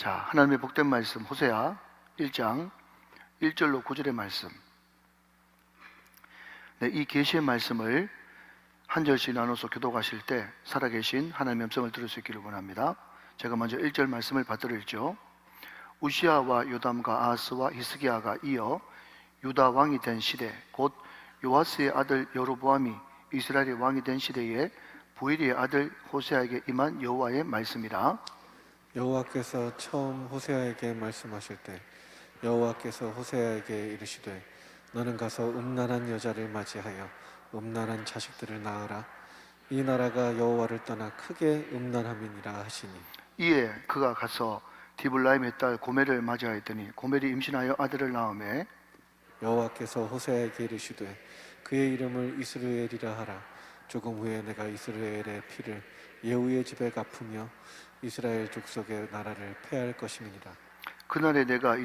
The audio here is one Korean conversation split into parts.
자, 하나님의 복된 말씀 호세아 1장 1절로 9절의 말씀. 네, 이 계시의 말씀을 한 절씩 나눠서 교독하실 때 살아계신 하나님의 음성을 들을 수 있기를 원합니다. 제가 먼저 1절 말씀을 받들어 읽죠. 우시아와 요담과 아하스와 히스기야가 이어 유다 왕이 된 시대, 곧 요아스의 아들 여로보암이 이스라엘의 왕이 된 시대에 부엘의 아들 호세아에게 임한 여호와의 말씀이라. 여호와께서 처음 호세아에게 말씀하실 때 여호와께서 호세아에게 이르시되 너는 가서 음란한 여자를 맞이하여 음란한 자식들을 낳으라. 이 나라가 여호와를 떠나 크게 음란함이니라 하시니, 이에 그가 가서 디블라임의 딸 고멜을 맞이하였더니 고멜이 임신하여 아들을 낳으매 여호와께서 호세아에게 이르시되 그의 이름을 이스르엘이라 하라. 조금 후에 내가 이스라엘의 피를 예후의 집에 갚으며 이스라엘 족속의 나라를 패할 것임이니라. 그날에 내가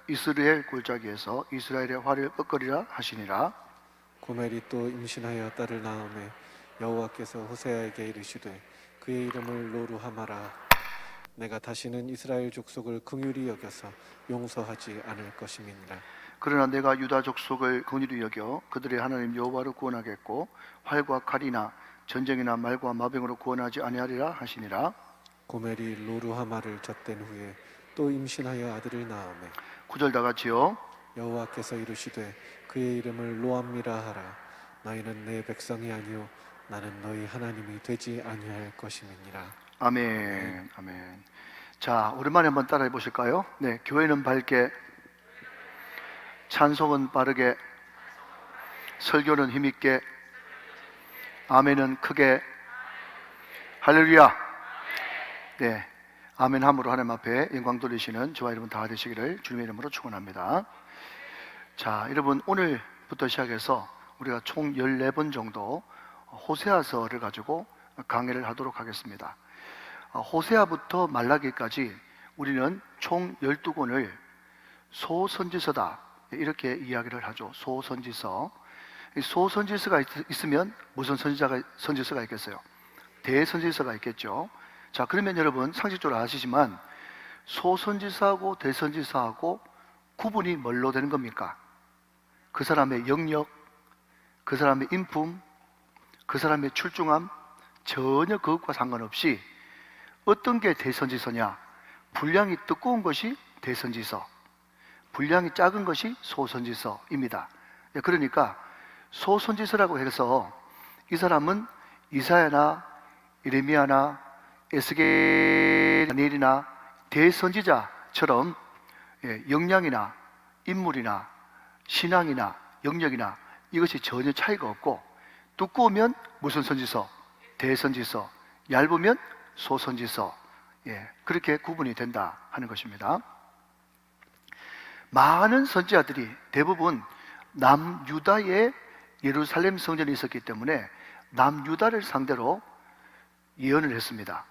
이스라엘 골짜기에서 이스라엘의 활을 꺾으리라 하시니라. 고멜이 또 임신하여 딸을 낳음에 여호와께서 호세아에게 이르시되 그의 이름을 로루하마라. 내가 다시는 이스라엘 족속을 긍휼히 여겨서 용서하지 않을 것임이니라. 그러나 내가 유다 족속을 긍휼히 여겨 그들의 하나님 여호와로 구원하겠고 활과 칼이나 전쟁이나 말과 마병으로 구원하지 아니하리라 하시니라. 고멜이 로루하마를 젖된 후에 또 임신하여 아들을 낳음에 9절 다 같이요. 여호와께서 이르시되 그의 이름을 로암미라 하라. 너희는 내 백성이 아니요 나는 너희 하나님이 되지 아니할 것임이니라. 아멘. 아멘. 자, 오랜만에 한번 따라해 보실까요? 네, 교회는 밝게, 찬송은 빠르게, 설교는 힘있게, 아멘은 크게. 할렐루야. 네, 아멘 함으로 하나님 앞에 영광 돌리시는 저와 여러분 다 되시기를 주님의 이름으로 축원합니다. 자, 여러분 오늘부터 시작해서 우리가 총 14번 정도 호세아서를 가지고 강의를 하도록 하겠습니다. 호세아부터 말라기까지 우리는 총 12권을 소선지서다 이렇게 이야기를 하죠. 소선지서. 소선지서가 있으면 무슨 선지서가 있겠어요? 대선지서가 있겠죠. 자, 그러면 여러분 상식적으로 아시지만 소선지서하고 대선지서하고 구분이 뭘로 되는 겁니까? 그 사람의 영역, 그 사람의 인품, 그 사람의 출중함, 전혀 그것과 상관없이 어떤 게 대선지서냐? 분량이 두꺼운 것이 대선지서, 분량이 작은 것이 소선지서입니다. 그러니까 소선지서라고 해서 이 사람은 이사야나 예레미야나 에스겔, 다니엘이나 대선지자처럼 역량이나 인물이나 신앙이나 영역이나 이것이 전혀 차이가 없고, 두꺼우면 무슨 선지서? 대선지서. 얇으면 소선지서. 그렇게 구분이 된다 하는 것입니다. 많은 선지자들이 대부분 남유다의 예루살렘 성전에 있었기 때문에 남유다를 상대로 예언을 했습니다.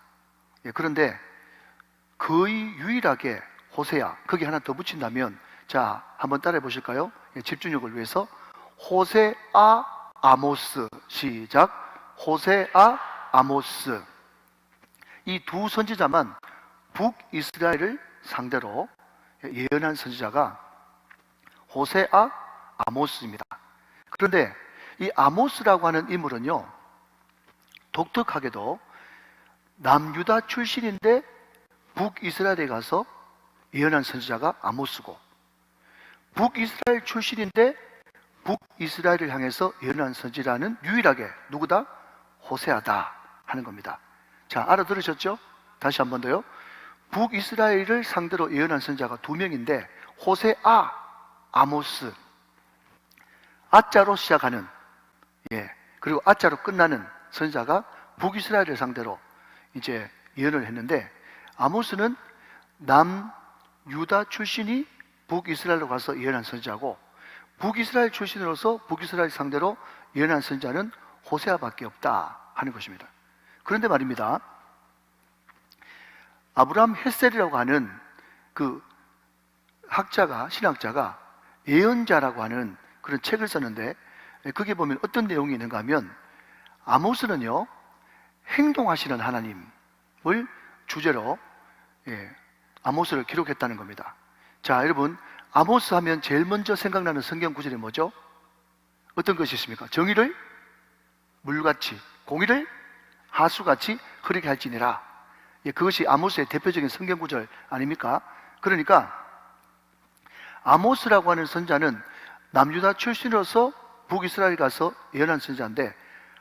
그런데 거의 유일하게 호세아, 거기 하나 더 붙인다면, 자, 한번 따라해 보실까요? 집중력을 위해서 호세아, 아모스. 시작. 호세아, 아모스. 이 두 선지자만 북이스라엘을 상대로 예언한 선지자가 호세아, 아모스입니다. 그런데 이 아모스라고 하는 인물은요, 독특하게도 남유다 출신인데 북이스라엘에 가서 예언한 선지자가 아모스고, 북이스라엘 출신인데 북이스라엘을 향해서 예언한 선지자는 유일하게 누구다? 호세아다 하는 겁니다. 자, 알아들으셨죠? 다시 한 번 더요. 북이스라엘을 상대로 예언한 선지자가 두 명인데 호세아, 아모스. 아자로 시작하는, 그리고 아자로 끝나는 선지자가 북이스라엘을 상대로 이제 예언을 했는데, 아모스는 남유다 출신이 북이스라엘로 가서 예언한 선지자고, 북이스라엘 출신으로서 북이스라엘 상대로 예언한 선지자는 호세아밖에 없다 하는 것입니다. 그런데 말입니다, 아브라함 헷셀이라고 하는 그 신학자가 예언자라고 하는 그런 책을 썼는데, 거기에 보면 어떤 내용이 있는가 하면, 아모스는요, 행동하시는 하나님을 주제로 아모스를 기록했다는 겁니다. 자, 여러분, 아모스 하면 제일 먼저 생각나는 성경 구절이 뭐죠? 어떤 것이 있습니까? 정의를 물같이, 공의를 하수같이 흐르게 할지니라. 예, 그것이 아모스의 대표적인 성경 구절 아닙니까? 그러니까 아모스라고 하는 선자는 남유다 출신으로서 북이스라엘 가서 예언한 선자인데,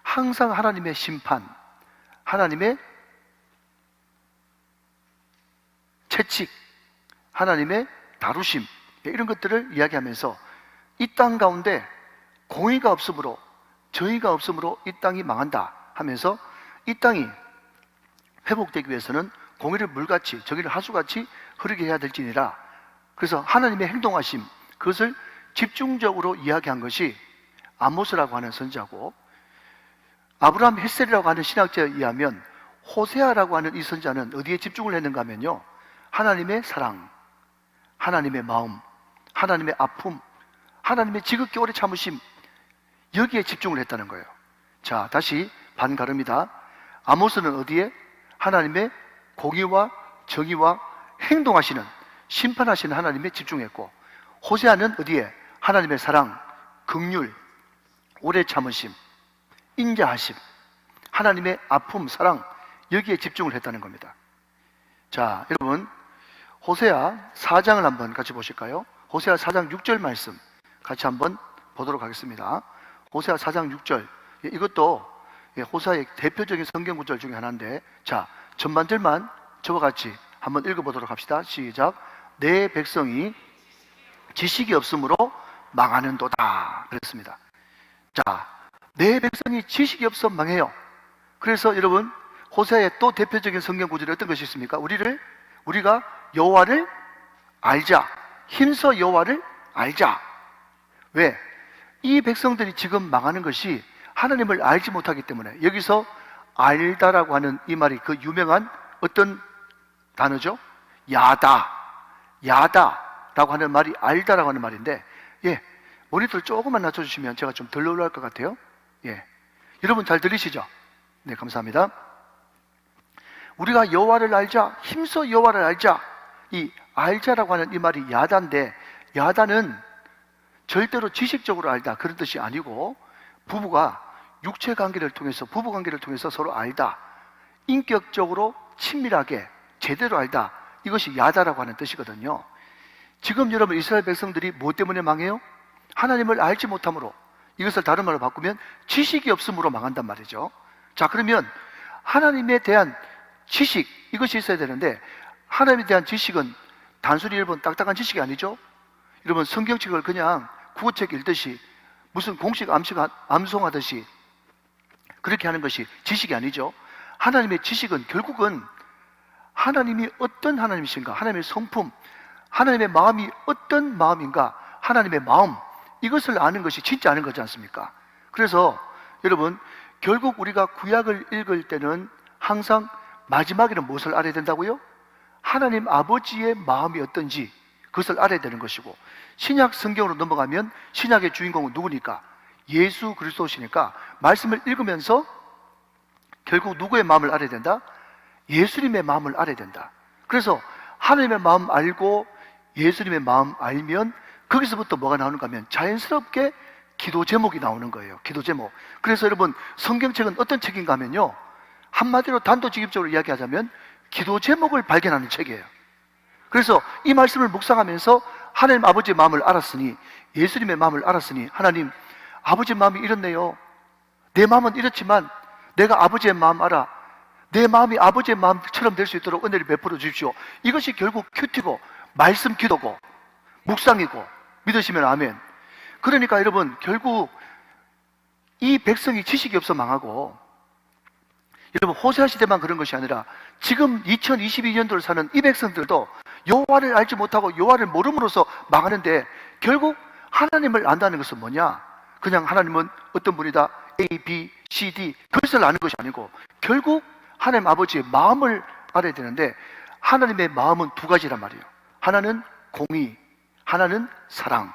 항상 하나님의 심판, 하나님의 채찍, 하나님의 다루심, 이런 것들을 이야기하면서 이 땅 가운데 공의가 없으므로, 정의가 없으므로 이 땅이 망한다 하면서 이 땅이 회복되기 위해서는 공의를 물같이, 정의를 하수같이 흐르게 해야 될지니라. 그래서 하나님의 행동하심, 그것을 집중적으로 이야기한 것이 아모스라고 하는 선자고, 아브라함 헷셀이라고 하는 신학자에 의하면 호세아라고 하는 이 선자는 어디에 집중을 했는가 하면요, 하나님의 사랑, 하나님의 마음, 하나님의 아픔, 하나님의 지극히 오래 참으심, 여기에 집중을 했다는 거예요. 자, 다시 반가릅니다. 아모스는 어디에? 하나님의 공의와 정의와 행동하시는, 심판하시는 하나님에 집중했고, 호세아는 어디에? 하나님의 사랑, 긍휼, 오래 참으심, 인자하심, 하나님의 아픔, 사랑, 여기에 집중을 했다는 겁니다. 자, 여러분, 호세아 4장을 한번 같이 보실까요? 호세아 4장 6절 말씀 같이 한번 보도록 하겠습니다. 호세아 4장 6절, 이것도 호세아의 대표적인 성경 구절 중에 하나인데, 자, 전반절만 저와 같이 한번 읽어보도록 합시다. 시작. 내 백성이 지식이 없으므로 망하는도다 그랬습니다. 자, 내 백성이 지식이 없어 망해요. 그래서 여러분, 호세아의 또 대표적인 성경 구절이 어떤 것이 있습니까? 우리가 여호와를 알자, 힘써 여호와를 알자. 왜? 이 백성들이 지금 망하는 것이 하나님을 알지 못하기 때문에. 여기서 알다라고 하는 이 말이 그 유명한 어떤 단어죠? 야다라고 하는 말이 알다라고 하는 말인데, 예, 모니터를 조금만 낮춰주시면 제가 좀 덜 놀랄 것 같아요. 예, 여러분 잘 들리시죠? 네, 감사합니다. 우리가 여호와를 알자, 힘써 여호와를 알자. 이 알자라고 하는 이 말이 야다인데, 야다는 절대로 지식적으로 알다 그런 뜻이 아니고, 부부가 육체 관계를 통해서, 부부 관계를 통해서 서로 알다, 인격적으로 친밀하게 제대로 알다, 이것이 야다라고 하는 뜻이거든요. 지금 여러분, 이스라엘 백성들이 무엇 때문에 망해요? 하나님을 알지 못함으로. 이것을 다른 말로 바꾸면 지식이 없음으로 망한단 말이죠. 자, 그러면 하나님에 대한 지식, 이것이 있어야 되는데, 하나님에 대한 지식은 단순히 여러분 딱딱한 지식이 아니죠. 여러분, 성경책을 그냥 국어책 읽듯이 무슨 공식 암송하듯이 그렇게 하는 것이 지식이 아니죠. 하나님의 지식은 결국은 하나님이 어떤 하나님이신가, 하나님의 성품, 하나님의 마음이 어떤 마음인가, 하나님의 마음, 이것을 아는 것이 진짜 아는 거지 않습니까? 그래서 여러분, 결국 우리가 구약을 읽을 때는 항상 마지막에는 무엇을 알아야 된다고요? 하나님 아버지의 마음이 어떤지 그것을 알아야 되는 것이고, 신약 성경으로 넘어가면 신약의 주인공은 누구니까? 예수 그리스도시니까 말씀을 읽으면서 결국 누구의 마음을 알아야 된다? 예수님의 마음을 알아야 된다. 그래서 하나님의 마음 알고 예수님의 마음 알면 거기서부터 뭐가 나오는가 하면 자연스럽게 기도 제목이 나오는 거예요. 기도 제목. 그래서 여러분, 성경책은 어떤 책인가 하면요, 한마디로 단도직입적으로 이야기하자면 기도 제목을 발견하는 책이에요. 그래서 이 말씀을 묵상하면서 하나님 아버지의 마음을 알았으니, 예수님의 마음을 알았으니, 하나님 아버지의 마음이 이렇네요. 내 마음은 이렇지만 내가 아버지의 마음 알아. 내 마음이 아버지의 마음처럼 될 수 있도록 은혜를 베풀어 주십시오. 이것이 결국 큐티고 말씀 기도고 묵상이고, 믿으시면 아멘. 그러니까 여러분, 결국 이 백성이 지식이 없어 망하고, 여러분 호세아 시대만 그런 것이 아니라 지금 2022년도를 사는 이 백성들도 여호와를 알지 못하고 여호와를 모름으로써 망하는데, 결국 하나님을 안다는 것은 뭐냐? 그냥 하나님은 어떤 분이다, A, B, C, D 그것을 아는 것이 아니고, 결국 하나님 아버지의 마음을 알아야 되는데, 하나님의 마음은 두 가지란 말이에요. 하나는 공의, 하나는 사랑.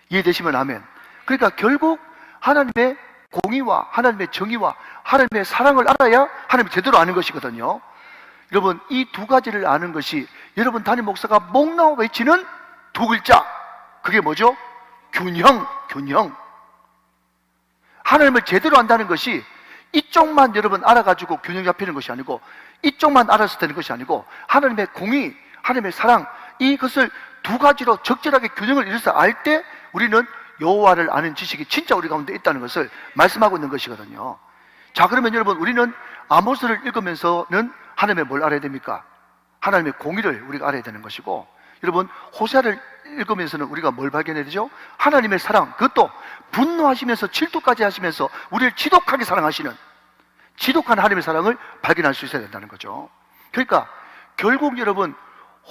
이해되시면 아멘. 그러니까 결국 하나님의 공의와 하나님의 정의와 하나님의 사랑을 알아야 하나님을 제대로 아는 것이거든요. 여러분, 이 두 가지를 아는 것이 여러분 담임 목사가 목 나와 외치는 두 글자, 그게 뭐죠? 균형, 균형. 하나님을 제대로 안다는 것이 이쪽만 여러분 알아가지고 균형 잡히는 것이 아니고, 이쪽만 알아서 되는 것이 아니고, 하나님의 공의, 하나님의 사랑, 이것을 두 가지로 적절하게 균형을 이뤄서 알 때 우리는 여호와를 아는 지식이 진짜 우리 가운데 있다는 것을 말씀하고 있는 것이거든요. 자, 그러면 여러분, 우리는 아모스를 읽으면서는 하나님의 뭘 알아야 됩니까? 하나님의 공의를 우리가 알아야 되는 것이고, 여러분, 호세아를 읽으면서는 우리가 뭘 발견해야 되죠? 하나님의 사랑, 그것도 분노하시면서 질투까지 하시면서 우리를 지독하게 사랑하시는 지독한 하나님의 사랑을 발견할 수 있어야 된다는 거죠. 그러니까 결국 여러분,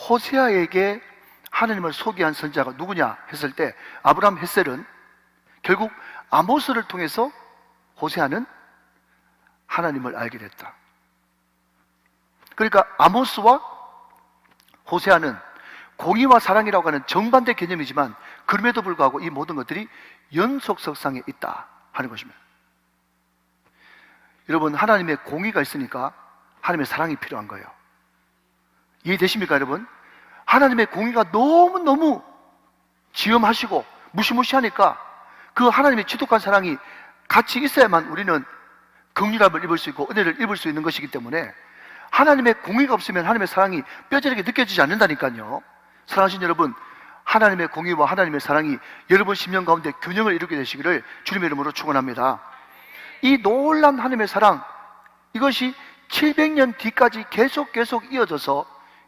호세아에게 하나님을 소개한 선지자가 누구냐 했을 때, 아브라함 헷셀은 결국 아모스를 통해서 호세아는 하나님을 알게 됐다. 그러니까 아모스와 호세아는 공의와 사랑이라고 하는 정반대 개념이지만, 그럼에도 불구하고 이 모든 것들이 연속석상에 있다 하는 것입니다. 여러분, 하나님의 공의가 있으니까 하나님의 사랑이 필요한 거예요. 이해되십니까, 여러분? 하나님의 공의가 너무너무 지엄하시고 무시무시하니까 그 하나님의 지독한 사랑이 같이 있어야만 우리는 긍휼함을 입을 수 있고 은혜를 입을 수 있는 것이기 때문에, 하나님의 공의가 없으면 하나님의 사랑이 뼈저리게 느껴지지 않는다니까요. 사랑하신 여러분, 하나님의 공의와 하나님의 사랑이 여러분 심령 가운데 균형을 이루게 되시기를 주님의 이름으로 축원합니다. 이 놀라운 하나님의 사랑, 이것이 700년 뒤까지 계속 이어져서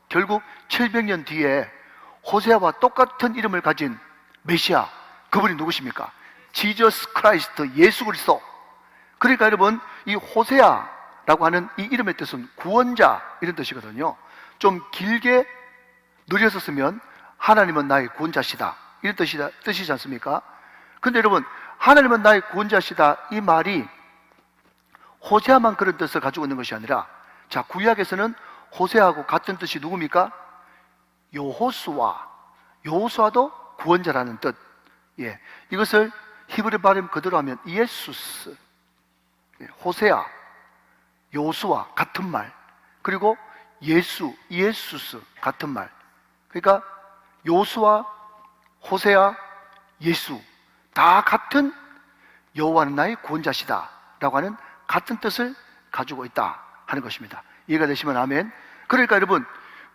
결국 700년 뒤에 호세아와 똑같은 이름을 가진 메시아, 그분이 누구십니까? 지저스 크라이스트, 예수 그리스도. 그러니까 여러분, 이 호세아라고 하는 이 이름의 뜻은 구원자, 이런 뜻이거든요. 좀 길게 늘려서 쓰면 하나님은 나의 구원자시다, 이런 뜻이지 않습니까? 근데 여러분, 하나님은 나의 구원자시다, 이 말이 호세아만 그런 뜻을 가지고 있는 것이 아니라, 자, 구약에서는 호세아하고 같은 뜻이 누굽니까? 여호수아도 구원자라는 뜻. 예, 이것을 히브리 발음 그대로 하면 이에수스, 호세아, 여호수아 같은 말, 그리고 이에수스 같은 말. 그러니까 여호수아, 호세아, 예수 다 같은 여호와는 나의 구원자시다 라고 하는 같은 뜻을 가지고 있다 하는 것입니다. 이해가 되시면 아멘. 그러니까 여러분,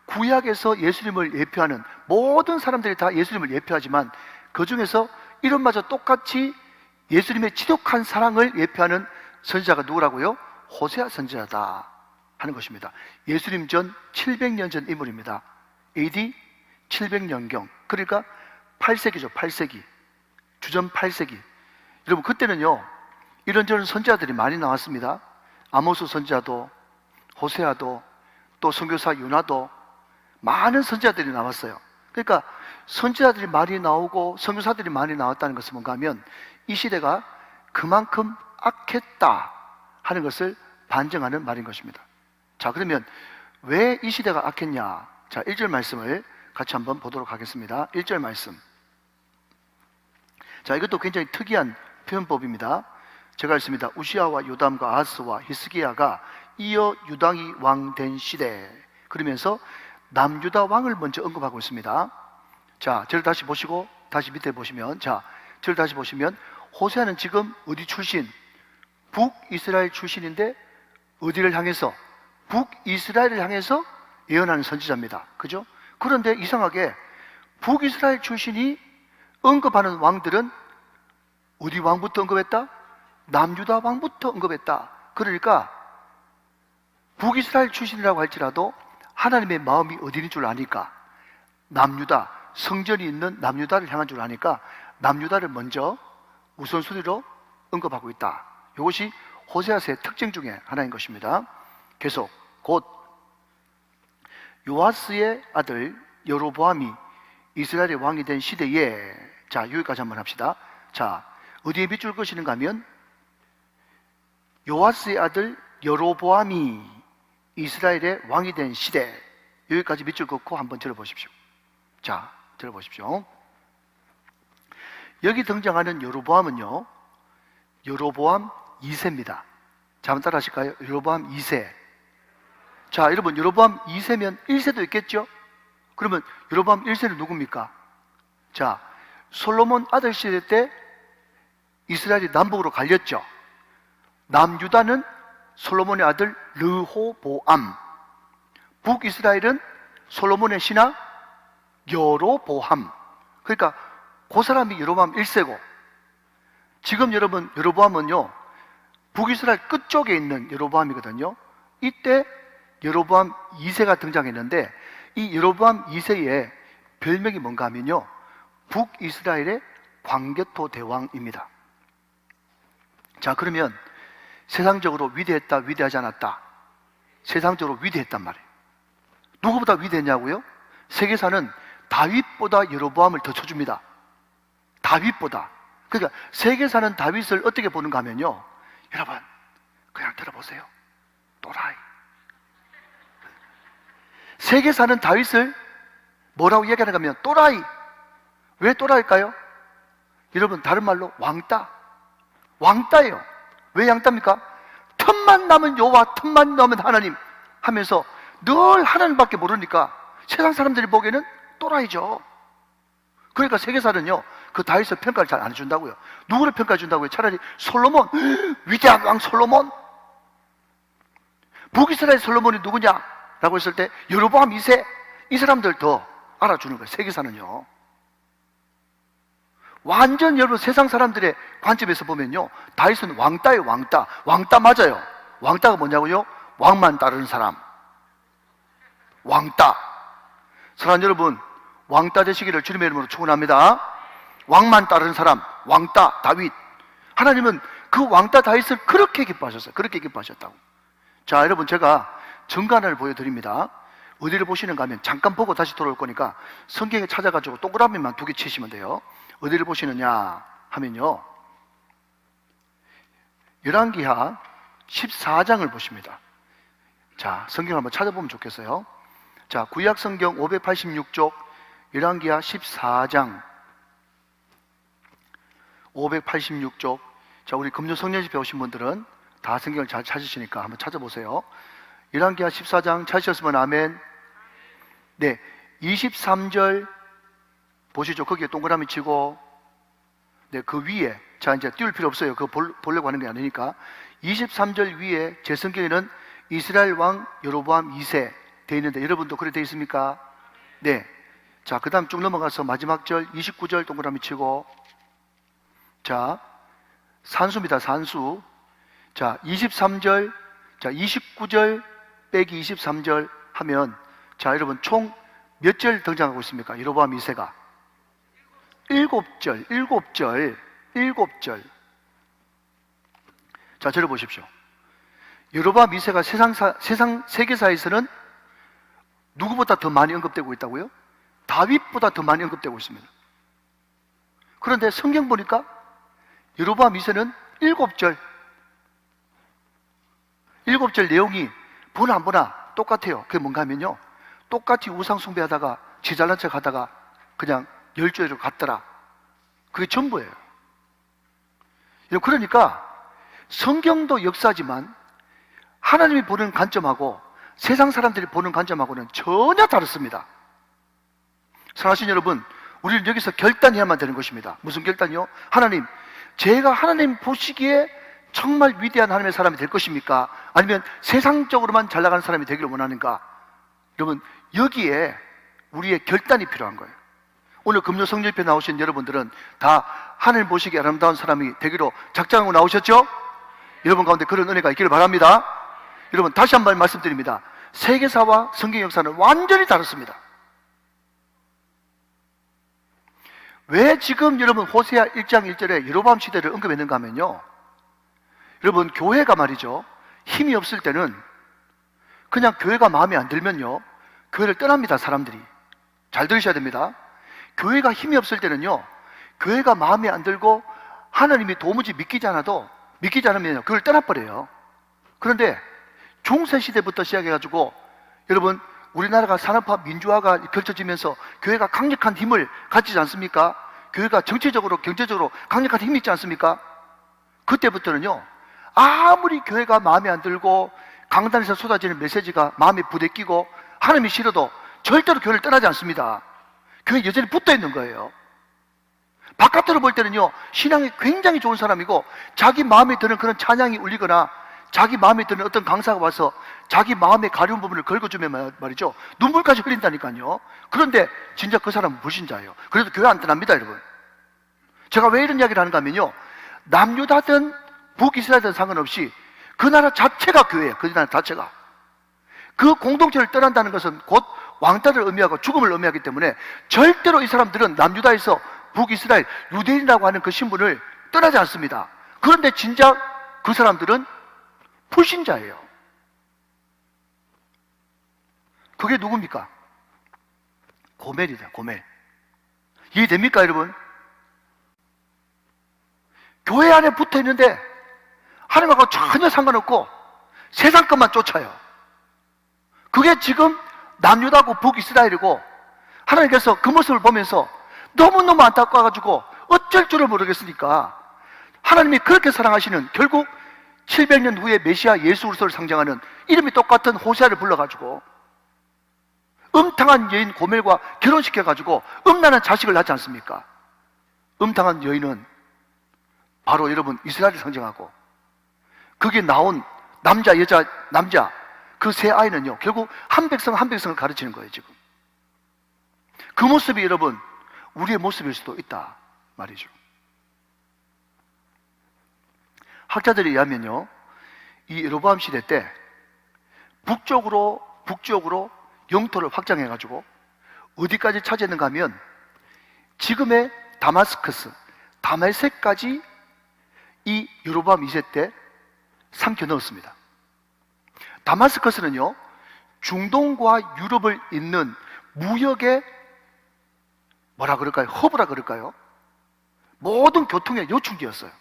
구약에서 예수님을 예표하는 모든 사람들이 다 예수님을 예표하지만, 그 중에서 이름마저 똑같이 예수님의 지독한 사랑을 예표하는 선지자가 누구라고요? 호세아 선지자다 하는 것입니다. 예수님 전 700년 전 인물입니다. AD 700년경, 그러니까 8세기죠. 8세기, 주전 8세기. 여러분, 그때는요 이런저런 선지자들이 많이 나왔습니다. 아모스 선지자도, 호세아도, 또 선교사 요나도, 많은 선지자들이 나왔어요. 그러니까 선지자들이 많이 나오고 선교사들이 많이 나왔다는 것은 뭔가 하면, 이 시대가 그만큼 악했다 하는 것을 반증하는 말인 것입니다. 자, 그러면 왜 이 시대가 악했냐? 자, 1절 말씀을 같이 한번 보도록 하겠습니다. 1절 말씀. 자, 이것도 굉장히 특이한 표현법입니다. 제가 읽습니다. 우시아와 요담과 아하스와 히스기야가 이어 유다이 왕 된 시대, 그러면서 남유다 왕을 먼저 언급하고 있습니다. 자, 저를 다시 보시고 다시 밑에 보시면, 자, 저를 다시 보시면 호세아는 지금 어디 출신? 북이스라엘 출신인데 어디를 향해서? 북이스라엘을 향해서 예언하는 선지자입니다. 그죠? 그런데 이상하게 북이스라엘 출신이 언급하는 왕들은 어디 왕부터 언급했다? 남유다 왕부터 언급했다. 그러니까 북이스라엘 출신이라고 할지라도 하나님의 마음이 어디 있는 줄 아니까, 남유다, 성전이 있는 남유다를 향한 줄 아니까 남유다를 먼저 우선순위로 언급하고 있다. 이것이 호세아서의 특징 중에 하나인 것입니다. 계속, 곧 요아스의 아들 여로보암이 이스라엘의 왕이 된 시대에, 자, 여기까지 한번 합시다. 자, 어디에 밑줄 그시는가 하면, 요아스의 아들 여로보암이 이스라엘의 왕이 된 시대, 여기까지 밑줄 긋고 한번 들어보십시오. 자, 들어보십시오. 여기 등장하는 여로보암은요, 여로보암 2세입니다. 자, 한번 따라 하실까요? 여로보암 2세. 자, 여러분, 여로보암 2세면 1세도 있겠죠? 그러면 여로보암 1세는 누굽니까? 자, 솔로몬 아들 시대 때 이스라엘이 남북으로 갈렸죠. 남유다는 솔로몬의 아들 르호보암, 북이스라엘은 솔로몬의 신하 여로보암. 그러니까 그 사람이 여로보암 1세고, 지금 여러분 여로보암은요 북이스라엘 끝쪽에 있는 여로보암이거든요. 이때 여로보암 2세가 등장했는데, 이 여로보암 2세의 별명이 뭔가 하면요, 북이스라엘의 광개토 대왕입니다. 자, 그러면 세상적으로 위대했다, 위대하지 않았다? 세상적으로 위대했단 말이에요. 누구보다 위대했냐고요? 세계사는 다윗보다 여로보암을 더 쳐줍니다. 다윗보다. 그러니까 세계사는 다윗을 어떻게 보는가 하면요, 여러분 그냥 들어보세요. 또라이. 세계사는 다윗을 뭐라고 이야기하는가 하면 또라이. 왜 또라이일까요? 여러분, 다른 말로 왕따. 왕따예요. 왜 왕따입니까? 틈만 나면 여호와, 틈만 나면 하나님 하면서 늘 하나님밖에 모르니까 세상 사람들이 보기에는 또라이죠. 그러니까 세계사는요 그 다윗을 평가를 잘 안 해준다고요. 누구를 평가해 준다고요? 차라리 솔로몬, 위대한 왕 솔로몬. 북이스라엘 솔로몬이 누구냐? 라고 했을 때 여로보암 2세, 이 사람들 더 알아주는 거예요. 세계사는요. 완전 여러분 세상 사람들의 관점에서 보면요, 다윗은 왕따예요. 왕따. 왕따 맞아요. 왕따가 뭐냐고요? 왕만 따르는 사람. 왕따. 사랑하는 여러분, 왕따 되시기를 주님의 이름으로 축원합니다. 왕만 따르는 사람, 왕따 다윗. 하나님은 그 왕따 다윗을 그렇게 기뻐하셨어요. 그렇게 기뻐하셨다고. 자, 여러분, 제가 정관을 보여드립니다. 어디를 보시는가 하면, 잠깐 보고 다시 돌아올 거니까 성경에 찾아가지고 동그라미만 2개 치시면 돼요. 어디를 보시느냐 하면요, 열왕기하 14장을 보십니다. 자, 성경을 한번 찾아보면 좋겠어요. 자, 구약 성경 586쪽 열왕기하 14장 586쪽. 자, 우리 금요 성년집회 오신 분들은 다 성경을 잘 찾으시니까 한번 찾아보세요. 열왕기하 14장 찾으셨으면 아멘. 네, 23절 보시죠. 거기에 동그라미 치고, 네, 그 위에, 자, 이제 띄울 필요 없어요. 그거 보려고 하는 게 아니니까. 23절 위에 제 성경에는 이스라엘 왕 여로보암 2세 되어 있는데, 여러분도 그래 되어 있습니까? 네. 자, 그 다음 쭉 넘어가서 마지막 절 29절 동그라미 치고, 자, 산수입니다. 산수. 자, 23절, 자, 29절 빼기 23절 하면, 자, 여러분 총 몇 절 등장하고 있습니까? 여로보암 2세가 7절, 7절, 7절. 자, 저를 보십시오. 여로보암 2세가 세상 세계사에서는 누구보다 더 많이 언급되고 있다고요? 다윗보다 더 많이 언급되고 있습니다. 그런데 성경 보니까 여로보암 2세는 7절, 7절 내용이 보나 안 보나 똑같아요. 그게 뭔가 하면요, 똑같이 우상 숭배하다가 지 잘난 척 하다가 그냥 열조회로 갔더라. 그게 전부예요. 그러니까 성경도 역사지만 하나님이 보는 관점하고 세상 사람들이 보는 관점하고는 전혀 다릅니다. 사랑하시는 여러분, 우리는 여기서 결단해야만 되는 것입니다. 무슨 결단이요? 하나님, 제가 하나님 보시기에 정말 위대한 하나님의 사람이 될 것입니까? 아니면 세상적으로만 잘 나가는 사람이 되기를 원하는가? 여러분, 여기에 우리의 결단이 필요한 거예요. 오늘 금요 성령집회 나오신 여러분들은 다 하나님 보시기에 아름다운 사람이 되기로 작정하고 나오셨죠? 여러분 가운데 그런 은혜가 있기를 바랍니다. 여러분, 다시 한 번 말씀드립니다. 세계사와 성경 역사는 완전히 다릅니다. 왜 지금 여러분 호세아 1장 1절에 여로보암 시대를 언급했는가 하면요, 여러분, 교회가 말이죠, 힘이 없을 때는 그냥 교회가 마음에 안 들면요, 교회를 떠납니다. 사람들이. 잘 들으셔야 됩니다. 교회가 힘이 없을 때는요, 교회가 마음에 안 들고 하나님이 도무지 믿기지 않으면 그걸 떠나버려요. 그런데 중세시대부터 시작해가지고 여러분, 우리나라가 산업화 민주화가 펼쳐지면서 교회가 강력한 힘을 가지지 않습니까? 교회가 정치적으로 경제적으로 강력한 힘이 있지 않습니까? 그때부터는요, 아무리 교회가 마음에 안 들고 강단에서 쏟아지는 메시지가 마음에 부대끼고 하나님이 싫어도 절대로 교회를 떠나지 않습니다. 교회에 여전히 붙어 있는 거예요. 바깥으로 볼 때는요, 신앙이 굉장히 좋은 사람이고 자기 마음에 드는 그런 찬양이 울리거나 자기 마음에 드는 어떤 강사가 와서 자기 마음의 가려운 부분을 긁어주면 말이죠, 눈물까지 흘린다니까요. 그런데 진짜 그 사람은 불신자예요. 그래도 교회 안 떠납니다, 여러분. 제가 왜 이런 이야기를 하는가 하면요, 남유다든 북이스라엘든 상관없이 그 나라 자체가 교회예요. 그 나라 자체가. 그 공동체를 떠난다는 것은 곧 왕따를 의미하고 죽음을 의미하기 때문에 절대로 이 사람들은 남유다에서 북이스라엘, 유대인이라고 하는 그 신분을 떠나지 않습니다. 그런데 진작 그 사람들은 불신자예요. 그게 누굽니까? 고멜이다, 고멜. 이해됩니까, 여러분? 교회 안에 붙어 있는데 하나님하고 전혀 상관없고 세상 것만 쫓아요. 그게 지금 남유다고 북이스라엘이고, 하나님께서 그 모습을 보면서 너무너무 안타까워가지고 어쩔 줄을 모르겠으니까 하나님이 그렇게 사랑하시는, 결국 700년 후에 메시아 예수 그리스도를 상징하는 이름이 똑같은 호세아를 불러가지고 음탕한 여인 고멜과 결혼시켜가지고 음란한 자식을 낳지 않습니까? 음탕한 여인은 바로 여러분 이스라엘을 상징하고, 거기에 나온 남자, 여자, 남자 그 세 아이는요, 결국 한 백성 한 백성을 가르치는 거예요. 지금 그 모습이 여러분 우리의 모습일 수도 있다 말이죠. 학자들에 의하면요, 이 여로보암 시대 때 북쪽으로 영토를 확장해 가지고 어디까지 차지했는가 하면 지금의 다마스커스, 다메섹까지 이 여로보암 2세 때 삼켜 넣었습니다. 다마스커스는요, 중동과 유럽을 잇는 무역의 뭐라 그럴까요? 허브라 그럴까요? 모든 교통의 요충지였어요.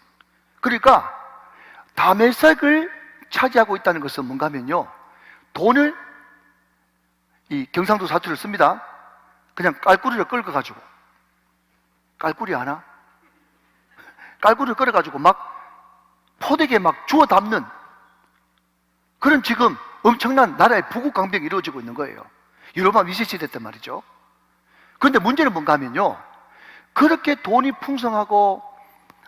그러니까 다메섹을 차지하고 있다는 것은 뭔가 하면요, 돈을, 이 경상도 사투리를 씁니다. 그냥 깔꾸리를 끌어가지고, 깔꾸리 아나? 깔꾸리를 끌어가지고 막 포대기에 막 주워 담는 그런 지금 엄청난 나라의 부국 강병이 이루어지고 있는 거예요. 여로보암 2세 시대 때 말이죠. 그런데 문제는 뭔가 하면요, 그렇게 돈이 풍성하고